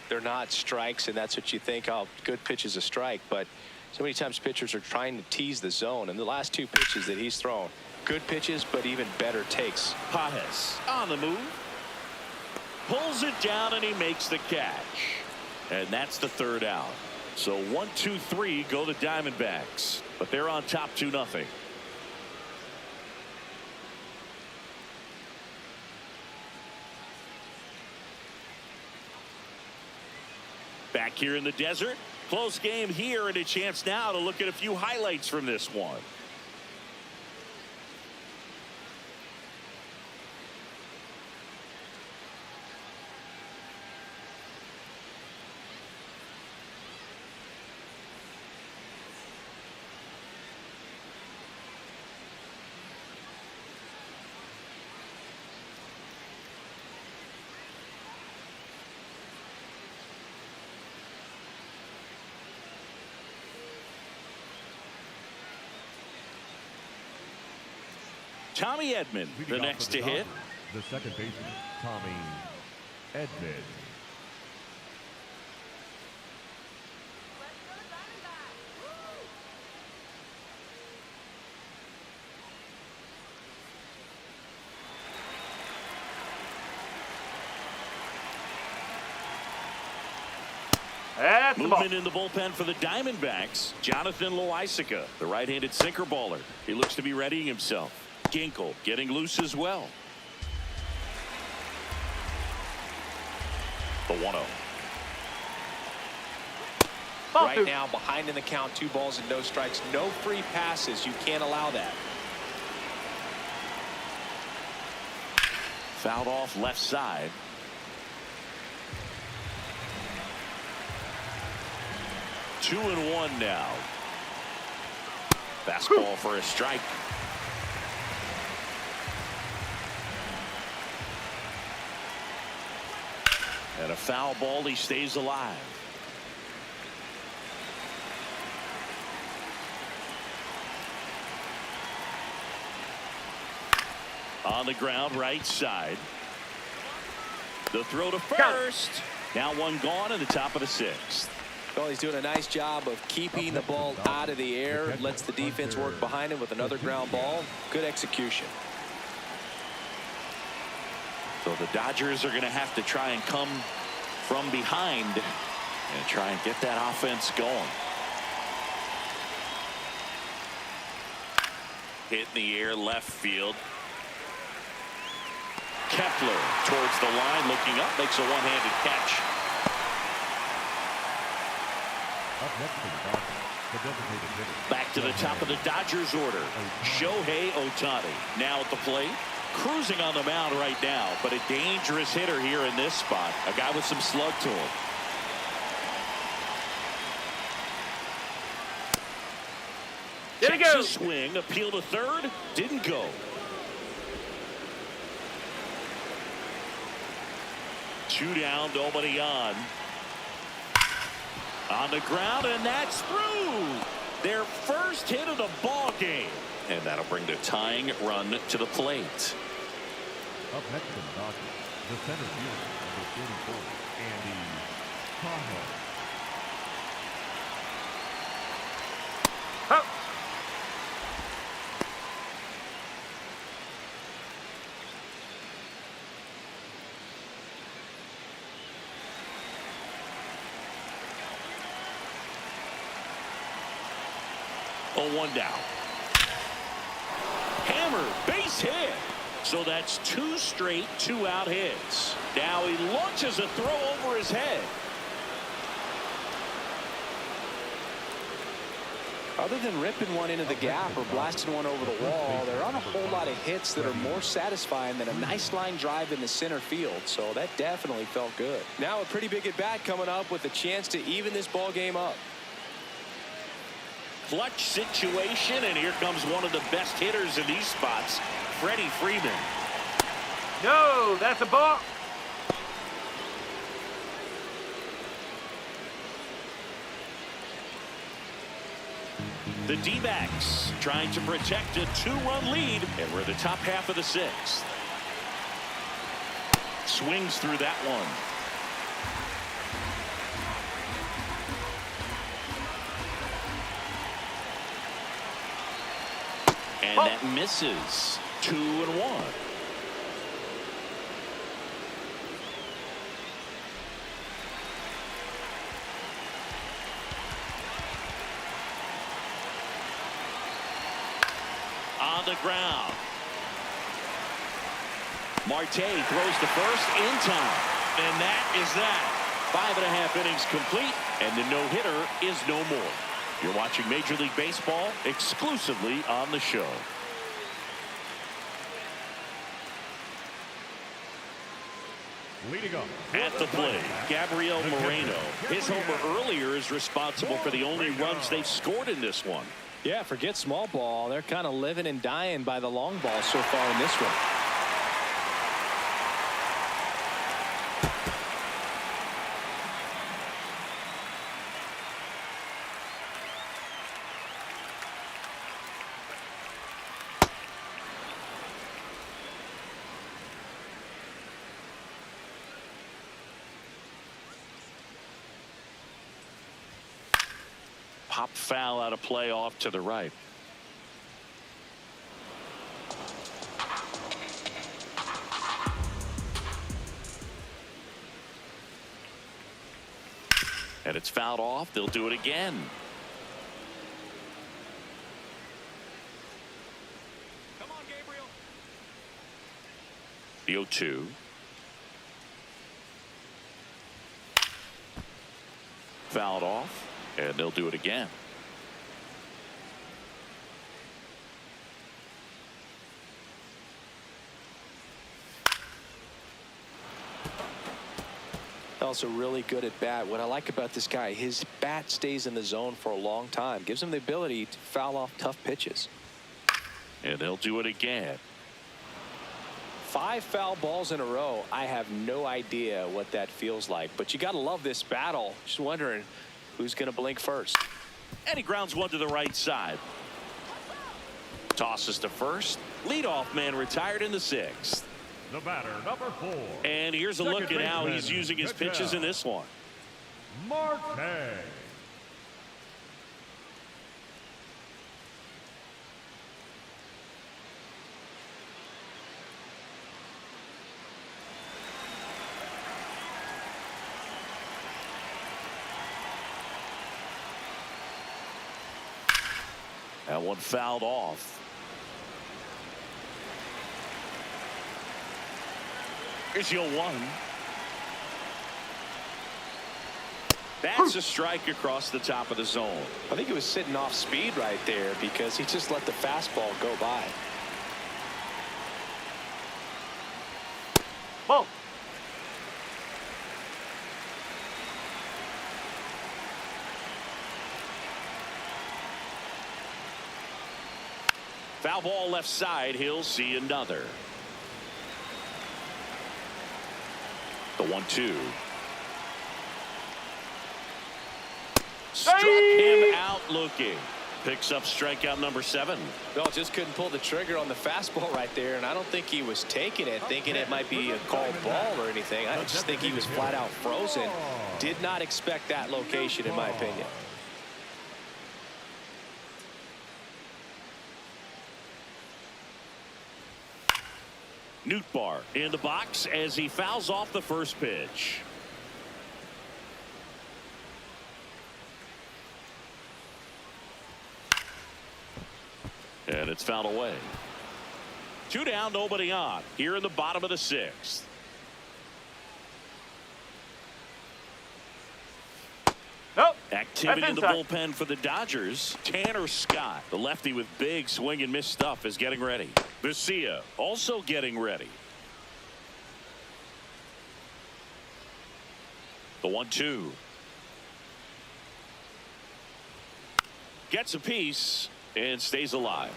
they're not strikes, and that's what you think, oh, good pitch is a strike. But so many times pitchers are trying to tease the zone, and the last two pitches that he's thrown, good pitches, but even better takes. Pajes on the move. Pulls it down, and he makes the catch. And that's the third out. So 1, 2, 3 go the Diamondbacks, but they're on top 2-0. Back here in the desert, close game here, and a chance now to look at a few highlights from this one. Tommy Edman, the next to hit. The second baseman, Tommy Edman. That's the ball. Movement in the bullpen for the Diamondbacks. Jonathan Loaisiga, the right-handed sinker baller. He looks to be readying himself. Ginkel getting loose as well. The 1-0. Right now, behind in the count, 2 balls and no strikes. No free passes. You can't allow that. Fouled off left side. Two and 1 now. Fastball for a strike. And a foul ball. He stays alive. On the ground, right side. The throw to first. Now one gone in the top of the 6th. Well, he's doing a nice job of keeping the ball out of the air. Lets the defense work behind him with another ground ball. Good execution. So the Dodgers are going to have to try and come from behind and try and get that offense going. Hit in the air, left field. Kepler towards the line, looking up, makes a one-handed catch. Up next for the Dodgers, the designated hitter. Back to the top of the Dodgers order. Shohei Ohtani now at the plate. Cruising on the mound right now, but a dangerous hitter here in this spot. A guy with some slug to him. There he Takes a goes. swing, appeal to third, didn't go. Two down, nobody on. On the ground, and that's through. Their first hit of the ball game. And that'll bring the tying run to the plate. Up next for the Dodgers, the center fielder, number 44, Andy Cajo. Up. Oh, 1 down. Hammer, base hit. So that's 2 straight 2-out hits. Now he launches a throw over his head. Other than ripping one into the gap or blasting one over the wall, there aren't a whole lot of hits that are more satisfying than a nice line drive in the center field. So that definitely felt good. Now a pretty big at bat coming up with a chance to even this ball game up. Clutch situation, and here comes one of the best hitters in these spots, Freddie Freeman. No, that's a ball. The D-backs trying to protect a 2-run lead, and we're in the top half of the 6th. swings through that one. And that misses. 2-1. On the ground. Marte throws to first in time. And that is that. 5.5 innings complete, and the no-hitter is no more. You're watching Major League Baseball exclusively on the show. Leading up At the plate, Gabriel Moreno. His homer earlier is responsible for the only runs they've scored in this one. Yeah, forget small ball. They're kind of living and dying by the long ball so far in this one. Pop foul out of play off to the right. And it's fouled off. They'll do it again. Come on, Gabriel. The 0-2. Fouled off. And they'll do it again. Also really good at bat. What I like about this guy, his bat stays in the zone for a long time. Gives him the ability to foul off tough pitches. And they'll do it again. 5 foul balls in a row. I have no idea what that feels like. But you got to love this battle. Just wondering who's going to blink first. And he grounds one to the right side. Tosses to first. Leadoff man retired in the 6th. the batter, number 4. And here's a look at how he's using his pitches in this one. Marte. That one fouled off. Here's the 0-1. That's a strike across the top of the zone. I think he was sitting off speed right there because he just let the fastball go by. Ball. Foul ball left side. He'll see another. The 1-2. Struck him out looking. Picks up strikeout number 7. No, just couldn't pull the trigger on the fastball right there, and I don't think he was taking it, thinking it might be a called ball or anything. I just think he was flat out frozen. Did not expect that location, in my opinion. Nootbaar in the box as he fouls off the first pitch. And it's fouled away. 2 down, nobody on. Here in the bottom of the 6th. Nope. Activity in the inside. bullpen for the Dodgers. Tanner Scott, the lefty with big swing and miss stuff, is getting ready. Garcia also getting ready. The 1-2. Gets a piece and stays alive.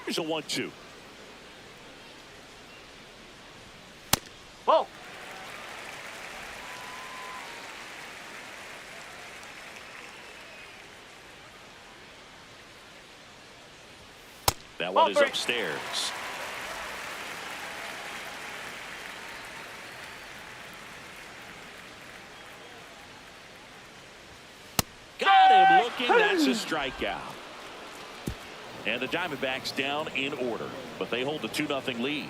Here's a 1-2. Ball. That one is Ball 3. upstairs. That's a strikeout. And the Diamondbacks down in order, but they hold the 2-0 lead.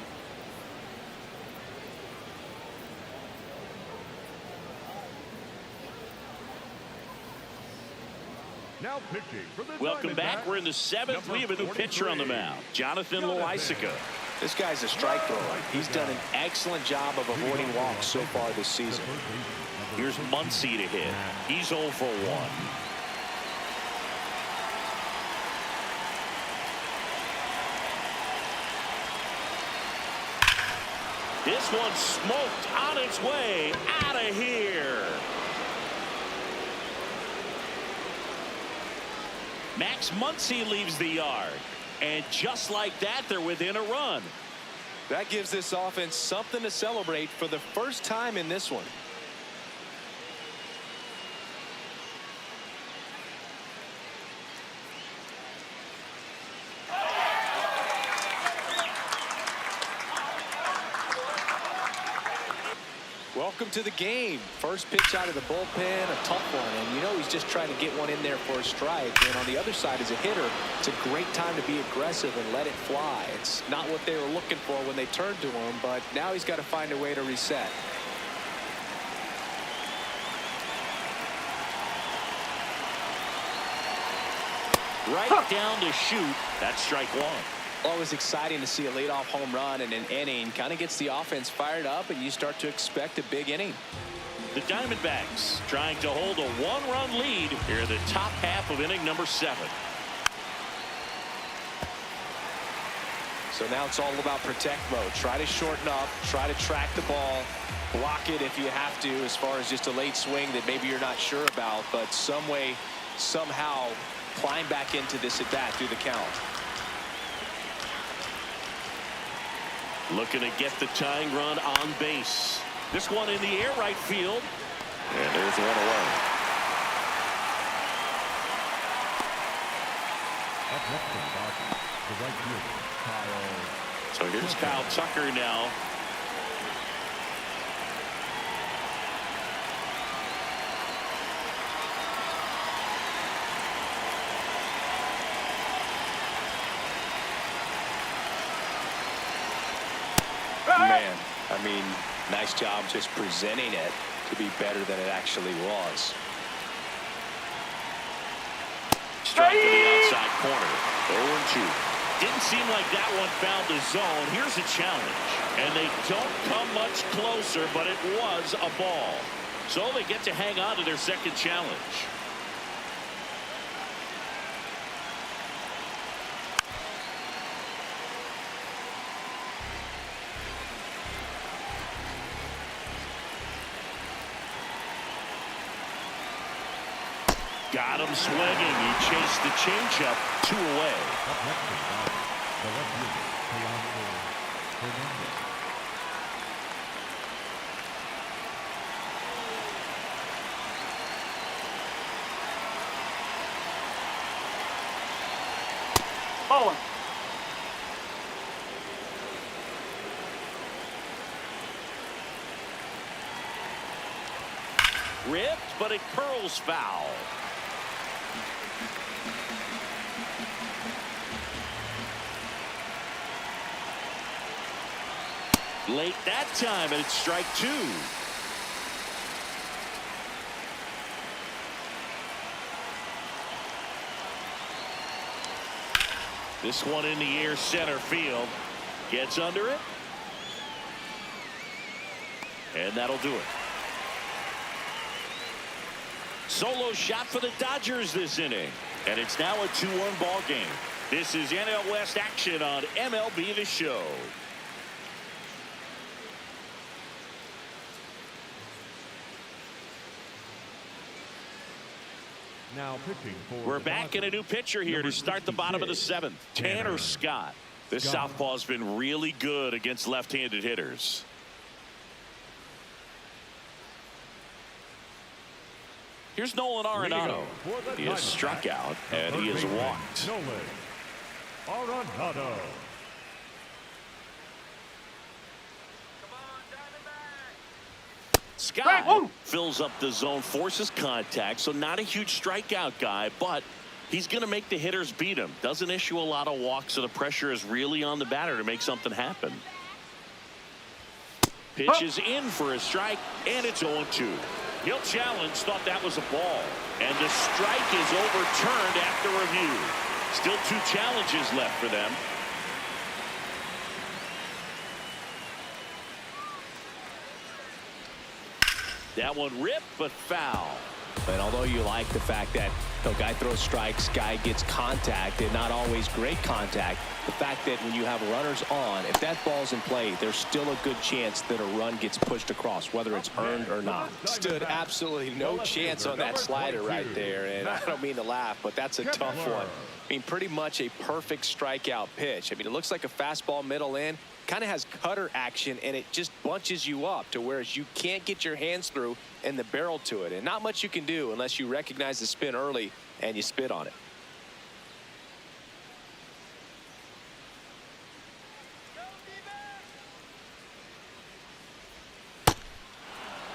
Now pitching for the Welcome back. Diamondbacks, We're in the 7th. We have a new pitcher on the mound, Jonathan Loaisiga. This guy's a strike thrower. He's done an excellent job of avoiding walks so far this season. Here's Muncy to hit. He's 0 for 1. This one's smoked on its way out of here. Max Muncy leaves the yard. And just like that, they're within a run. That gives this offense something to celebrate for the first time in this one. Welcome to the game. First pitch out of the bullpen, a tough one, and you know he's just trying to get one in there for a strike. And on the other side, as a hitter, it's a great time to be aggressive and let it fly. It's not what they were looking for when they turned to him, but now he's got to find a way to reset. Right down to shoot. That's strike one. Always exciting to see a leadoff home run in an inning. Kind of gets the offense fired up, and you start to expect a big inning. The Diamondbacks trying to hold a 1-run lead here in the top half of inning number 7. So now it's all about protect mode. Try to shorten up, try to track the ball, block it if you have to, as far as just a late swing that maybe you're not sure about, but some way, somehow climb back into this at bat through the count. Looking to get the tying run on base. This one in the air, right field. And there's one away. Up next to the right fielder, Kyle. So here's Kyle Tucker now. Man, I mean, nice job just presenting it to be better than it actually was. Strike to the outside corner. 0-2. Didn't seem like that one found the zone. Here's a challenge. And they don't come much closer, but it was a ball. So they get to hang on to their second challenge. Got him swinging. He chased the changeup 2 away. Up next to the left fielder, Hernandez. Bowling. Ripped, but it curls foul. Late that time, and it's strike 2. This one in the air, center field. Gets under it. And that'll do it. Solo shot for the Dodgers this inning. And it's now a 2-1 ball game. This is NL West action on MLB the Show. Now pitching for We're the back in a new pitcher here to start the bottom of the 7th. Tanner Scott. This southpaw's been really good against left-handed hitters. Here's Nolan Arenado. He has struck out and he has walked. Nolan Arenado. Scott fills up the zone, forces contact, so not a huge strikeout guy, but He's going to make the hitters beat him. Doesn't issue a lot of walks, so the pressure is really on the batter to make something happen. Pitches in for a strike, and it's 0-2. He'll challenge, thought that was a ball. And the strike is overturned after review. Still 2 challenges left for them. That one ripped, but foul. And although you like the fact that the guy throws strikes, guy gets contact, and not always great contact, the fact that when you have runners on, if that ball's in play, there's still a good chance that a run gets pushed across, whether it's earned or not. Stood absolutely no chance on that slider right there, and I don't mean to laugh, but that's a tough one. I mean, pretty much a perfect strikeout pitch. I mean, it looks like a fastball middle in, kind of has cutter action, and it just bunches you up to whereas you can't get your hands through and the barrel to it, and not much you can do unless you recognize the spin early and you spit on it.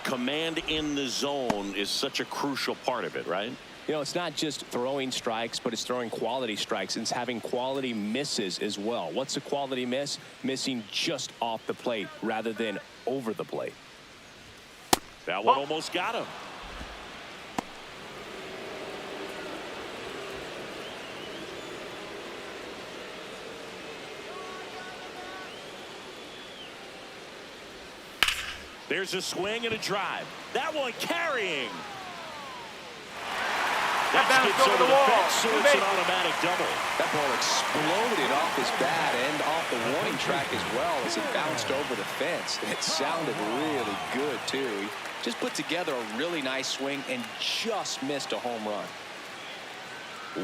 Command in the zone is such a crucial part of it, right? You know, it's not just throwing strikes, but it's throwing quality strikes, and it's having quality misses as well. What's a quality miss? Missing just off the plate rather than over the plate. That one almost got him. There's a swing and a drive. That one carrying. That bounced over the wall. So it's an automatic double. That ball exploded off his bat and off the warning track as well as it bounced over the fence. It sounded really good, too. He just put together a really nice swing and just missed a home run.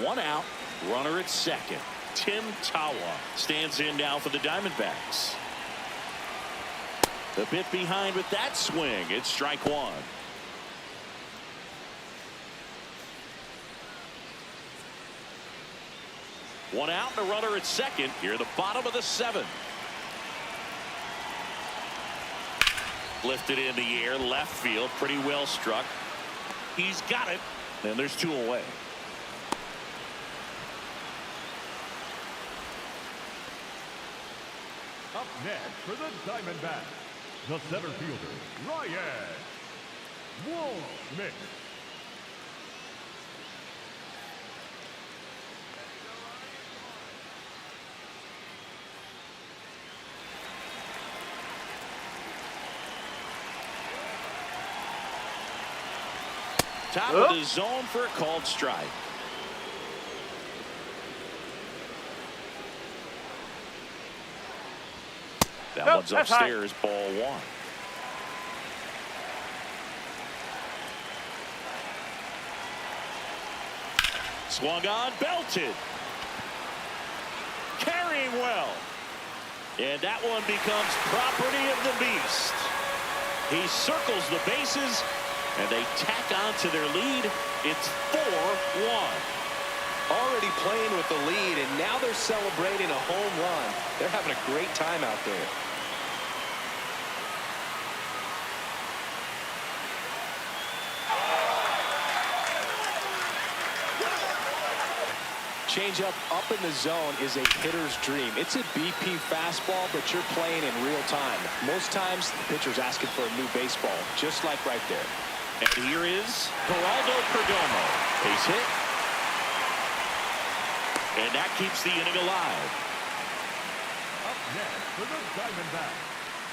1 out, runner at second. Tim Tawa stands in now for the Diamondbacks. A bit behind with that swing. It's strike 1. One out and a runner at second. Here, the bottom of the 7th. Lifted in the air, left field, pretty well struck. He's got it, and there's 2 away. Up next for the Diamondbacks, the center fielder, Ryan Wolfsmith. Top of the zone for a called strike. That one's upstairs, ball 1. Swung on, belted. Carrying well. And that one becomes property of the beast. He circles the bases, and they tack on to their lead. It's 4-1. Already playing with the lead, and now they're celebrating a home run. They're having a great time out there. Changeup up in the zone is a hitter's dream. It's a BP fastball, but you're playing in real time. Most times, the pitcher's asking for a new baseball, just like right there. And here is Geraldo Perdomo. Base hit. And that keeps the inning alive. Up next for the Diamondbacks,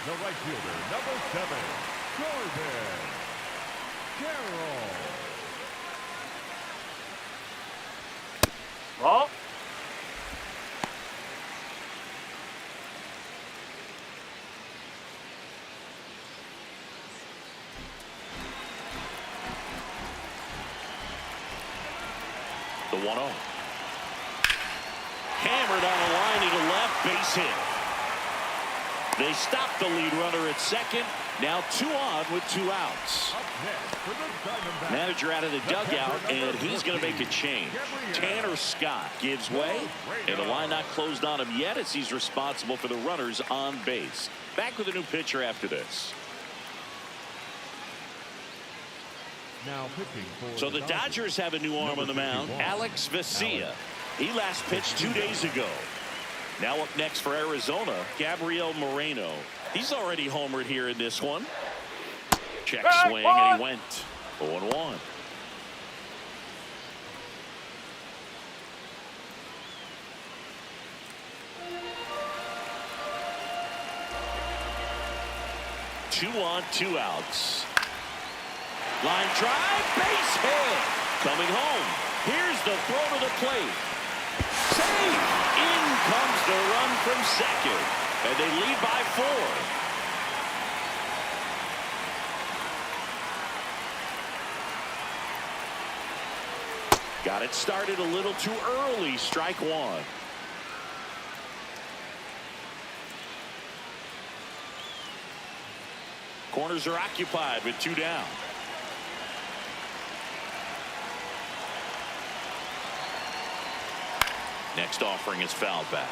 the right fielder, number 7, Corbin Carroll. Ball. The 1-0. Hammered on a line to left, base hit. They stop the lead runner at second. Now 2 on with 2 outs. Up next for the Diamondbacks, Manager out of the dugout, and he's going to make a change. Tanner Scott gives way, and the line not closed on him yet as he's responsible for the runners on base. Back with a new pitcher after this. Now pitching for So the Dodgers have a new arm on the mound, Alex Vesia. He last pitched 2 days ago. Now up next for Arizona, Gabriel Moreno. He's already homered here in this one. Check swing, and he went 0-1. Two on, 2 outs. Line drive, base hit. Coming home. Here's the throw to the plate. Save. In comes the run from second. And they lead by 4. Got it started a little too early. Strike 1. Corners are occupied with 2 down. Next offering is fouled back.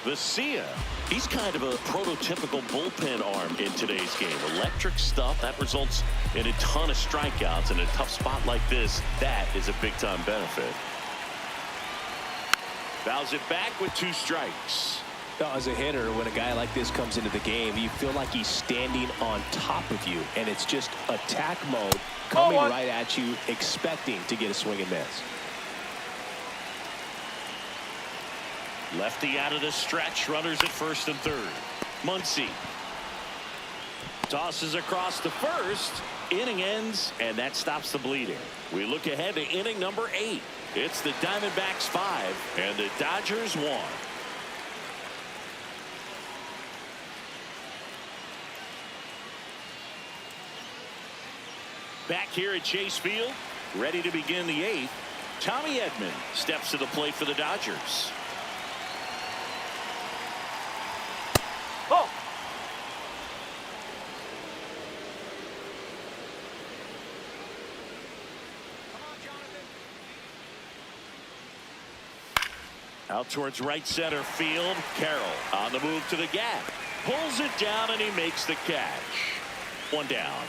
Vesia, he's kind of a prototypical bullpen arm in today's game. Electric stuff that results in a ton of strikeouts. In a tough spot like this, that is a big-time benefit. Fouls it back with 2 strikes. As a hitter, when a guy like this comes into the game, you feel like he's standing on top of you, and it's just attack mode coming right at you, expecting to get a swing and miss. Lefty out of the stretch, runners at first and third. Muncy tosses across to first. Inning ends, and that stops the bleeding. We look ahead to inning number 8. It's the Diamondbacks 5 and the Dodgers 1. Back here at Chase Field, ready to begin the 8th. Tommy Edman steps to the plate for the Dodgers. Oh. Out towards right center field. Carroll on the move to the gap. Pulls it down, and he makes the catch. 1 down.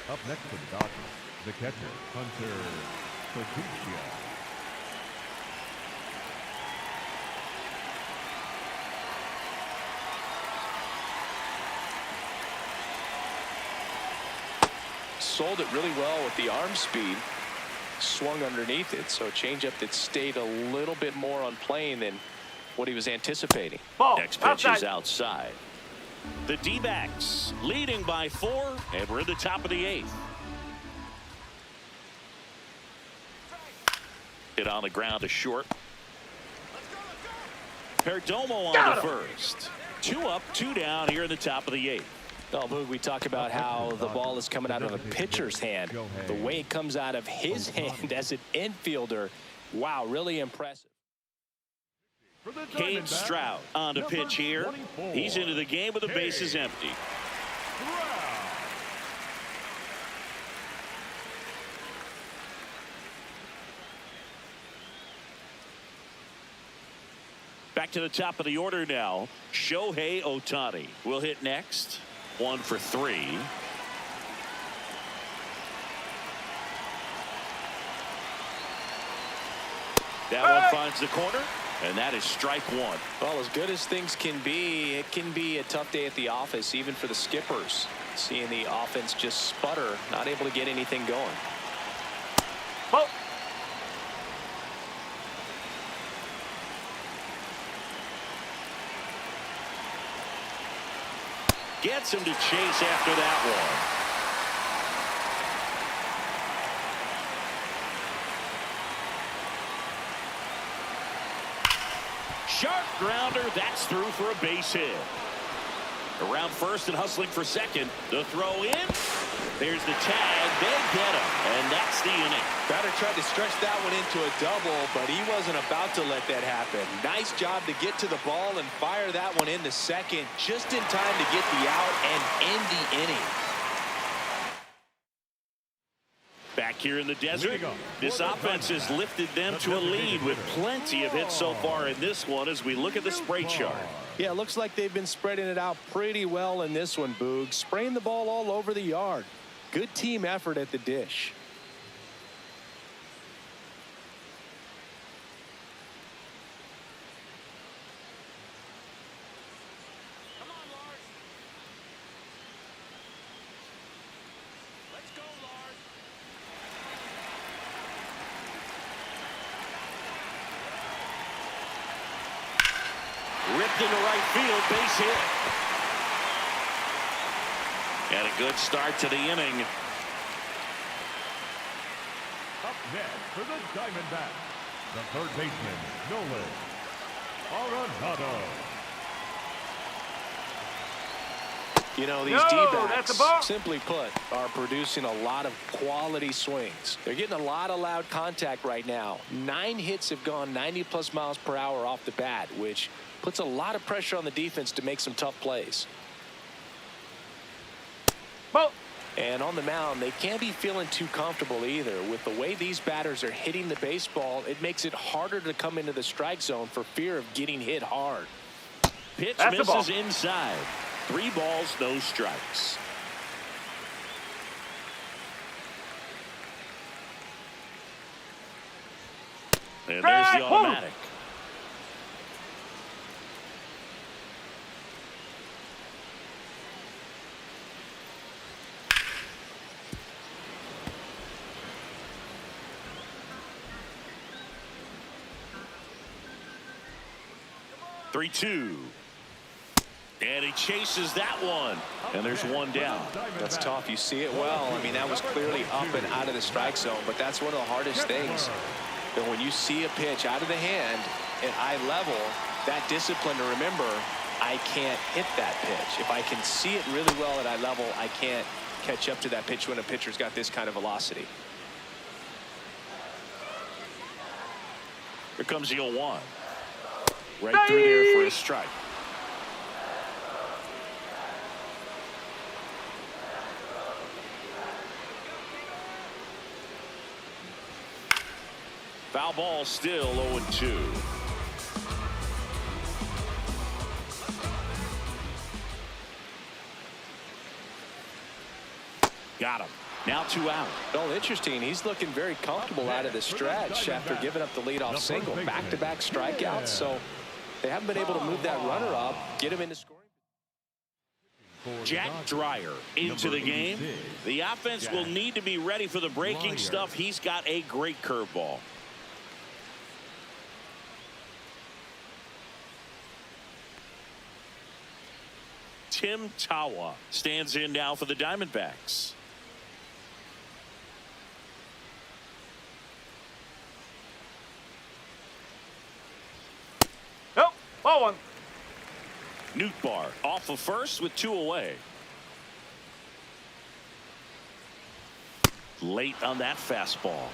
Up next for the Dodgers, the catcher, Hunter Patricia. Sold it really well with the arm speed. Swung underneath it, so a changeup that stayed a little bit more on plane than what he was anticipating. Ball. Next pitch is outside. The D-backs leading by 4, and we're at the top of the 8th. Hit on the ground to short. Perdomo on the first. 2 up, 2 down here in the top of the 8th. Oh, Boog, we talk about how the ball is coming out of a pitcher's hand. The way it comes out of his hand as an infielder, wow, really impressive. Cade Stroud on the pitch here. He's into the game with the bases empty. Back to the top of the order now. Shohei Ohtani will hit next. 1 for 3. That one finds the corner, and that is strike 1. Well, as good as things can be, it can be a tough day at the office, even for the skippers. Seeing the offense just sputter, not able to get anything going. Oh. Gets him to chase after that one. Sharp grounder, that's through for a base hit. Around first and hustling for second. The throw in. There's the tag. They get him, and that's the inning. Batter tried to stretch that one into a double, but he wasn't about to let that happen. Nice job to get to the ball and fire that one into second just in time to get the out and end the inning. Back here in the desert, this offense has lifted them to a lead with plenty of hits so far in this one as we look at the spray chart. Yeah, it looks like they've been spreading it out pretty well in this one, Boog. Spraying the ball all over the yard. Good team effort at the dish. Come on, Lars. Let's go, Lars. Ripped into right field, base hit. And a good start to the inning. Up next for the Diamondbacks, the third baseman, Nolan Arenado. You know, these No, that's a ball. D-backs, simply put, are producing a lot of quality swings. They're getting a lot of loud contact right now. 9 hits have gone 90-plus miles per hour off the bat, which puts a lot of pressure on the defense to make some tough plays. Ball. And on the mound, they can't be feeling too comfortable either. With the way these batters are hitting the baseball, it makes it harder to come into the strike zone for fear of getting hit hard. Pitch That's the ball. misses inside. 3 balls, no strikes. And there's the automatic. Three-two. And he chases that one. And there's one down. That's tough. You see it well. I mean, that was clearly up and out of the strike zone, but that's one of the hardest things. And when you see a pitch out of the hand at eye level, that discipline to remember, I can't hit that pitch. If I can see it really well at eye level, I can't catch up to that pitch when a pitcher's got this kind of velocity. Here comes the 0-1. Right through there for a strike. Foul ball, still 0-2. Got him. Now 2 out. Well, interesting. He's looking very comfortable out of the stretch after giving up the leadoff single. Back-to-back strikeouts, so they haven't been able to move that runner up, get him into scoring. Jack Dreyer into the game. The offense will need to be ready for the breaking stuff. He's got a great curveball. Tim Tawa stands in now for the Diamondbacks. Nope. Ball one. Nootbaar off of first with 2 away. Late on that fastball.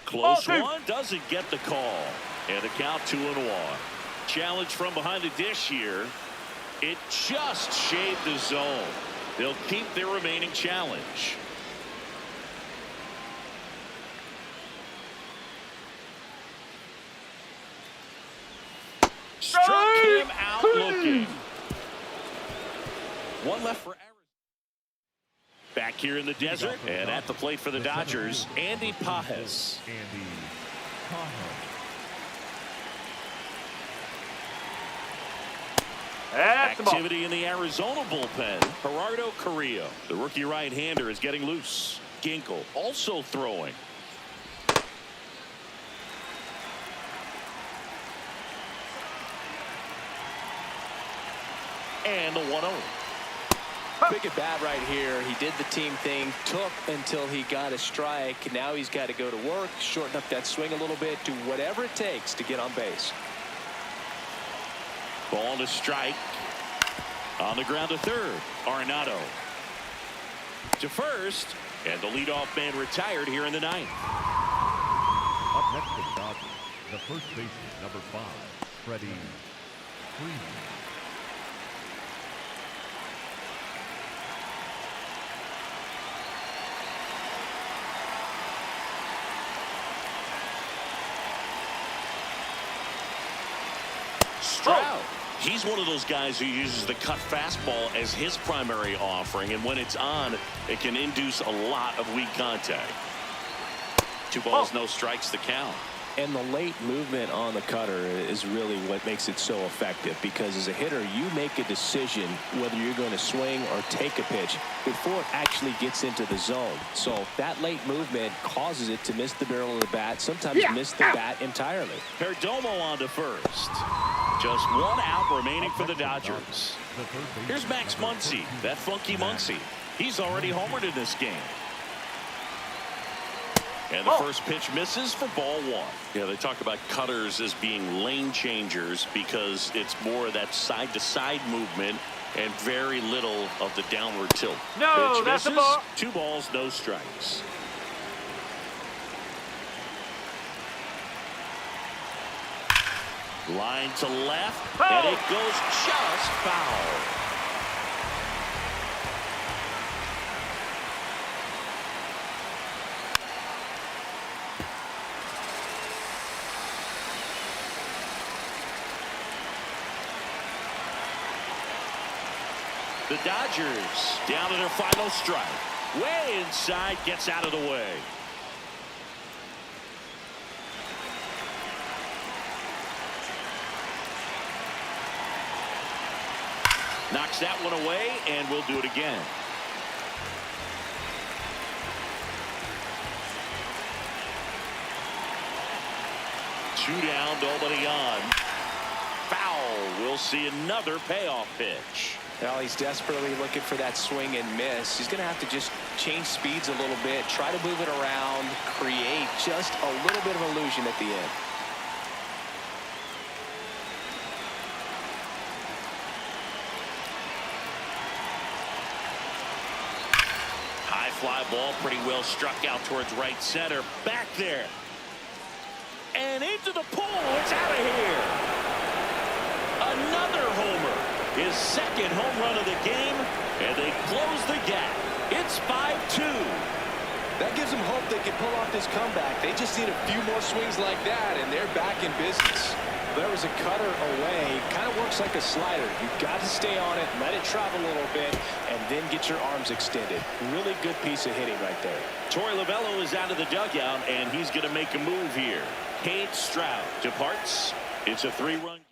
Close one, doesn't get the call. And the count 2-1. Challenge from behind the dish here. It just shaved the zone. They'll keep their remaining challenge. Struck him out looking. One left for Arizona. Back here in the desert and at the plate for the Dodgers, Andy Pajes. Andy Pajes. That's the ball. Activity in the Arizona bullpen. Gerardo Carrillo, the rookie right-hander, is getting loose. Ginkel also throwing. And the 1-0. Big at bat right here. He did the team thing, took until he got a strike. Now he's got to go to work, shorten up that swing a little bit, do whatever it takes to get on base. Ball to strike. On the ground to third. Arenado to first. And the leadoff man retired here in the ninth. Up next for the Dodgers, the first baseman, number 5, Freddie Freeman. Stroud. He's one of those guys who uses the cut fastball as his primary offering, and when it's on, it can induce a lot of weak contact. 2 balls, no strikes, the count. And the late movement on the cutter is really what makes it so effective, because as a hitter, you make a decision whether you're going to swing or take a pitch before it actually gets into the zone. So that late movement causes it to miss the barrel of the bat, sometimes miss the bat entirely. Perdomo on to first. Just 1 out remaining for the Dodgers. Here's Max Muncy, that funky Muncy. He's already homered in this game. And the first pitch misses for ball 1. Yeah, they talk about cutters as being lane changers because it's more of that side-to-side movement and very little of the downward tilt. No, pitch that's misses, a ball. 2 balls, no strikes. Line to left, and it goes just foul. The Dodgers down to their final strike. Way inside, gets out of the way. Knocks that one away, and we'll do it again. Two down, nobody on. Foul. We'll see another payoff pitch. Well, he's desperately looking for that swing and miss. He's going to have to just change speeds a little bit, try to move it around, create just a little bit of illusion at the end. High fly ball, pretty well struck out towards right center. Back there. And into the pole. It's out of here. Another homer. His second home run of the game, and they close the gap. It's 5-2. That gives them hope they can pull off this comeback. They just need a few more swings like that, and they're back in business. There was a cutter away. Kind of works like a slider. You've got to stay on it, let it travel a little bit, and then get your arms extended. Really good piece of hitting right there. Torey Lovullo is out of the dugout, and he's going to make a move here. Cade Stroud departs. It's a 3-run game.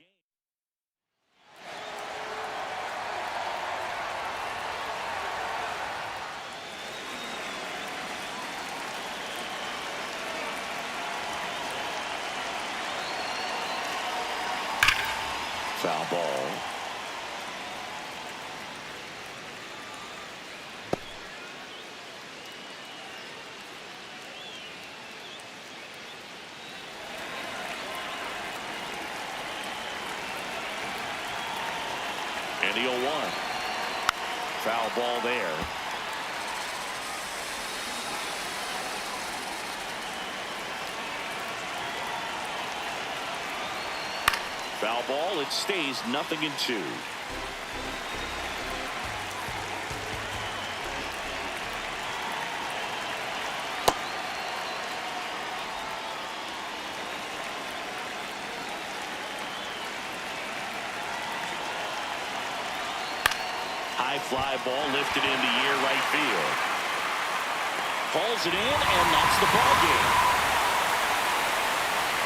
Foul ball. And the 0-1. Foul ball there. Foul ball. It stays 0-2. High fly ball lifted into year right field. Hauls it in, and that's the ball game.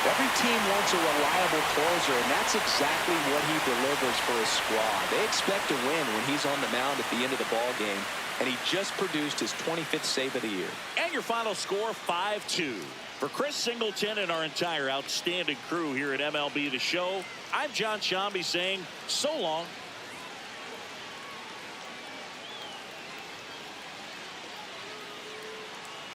Every team wants a reliable closer, and that's exactly what he delivers for his squad. They expect to win when he's on the mound at the end of the ball game, and he just produced his 25th save of the year. And your final score, 5-2. For Chris Singleton and our entire outstanding crew here at MLB The Show, I'm John Shambi saying so long.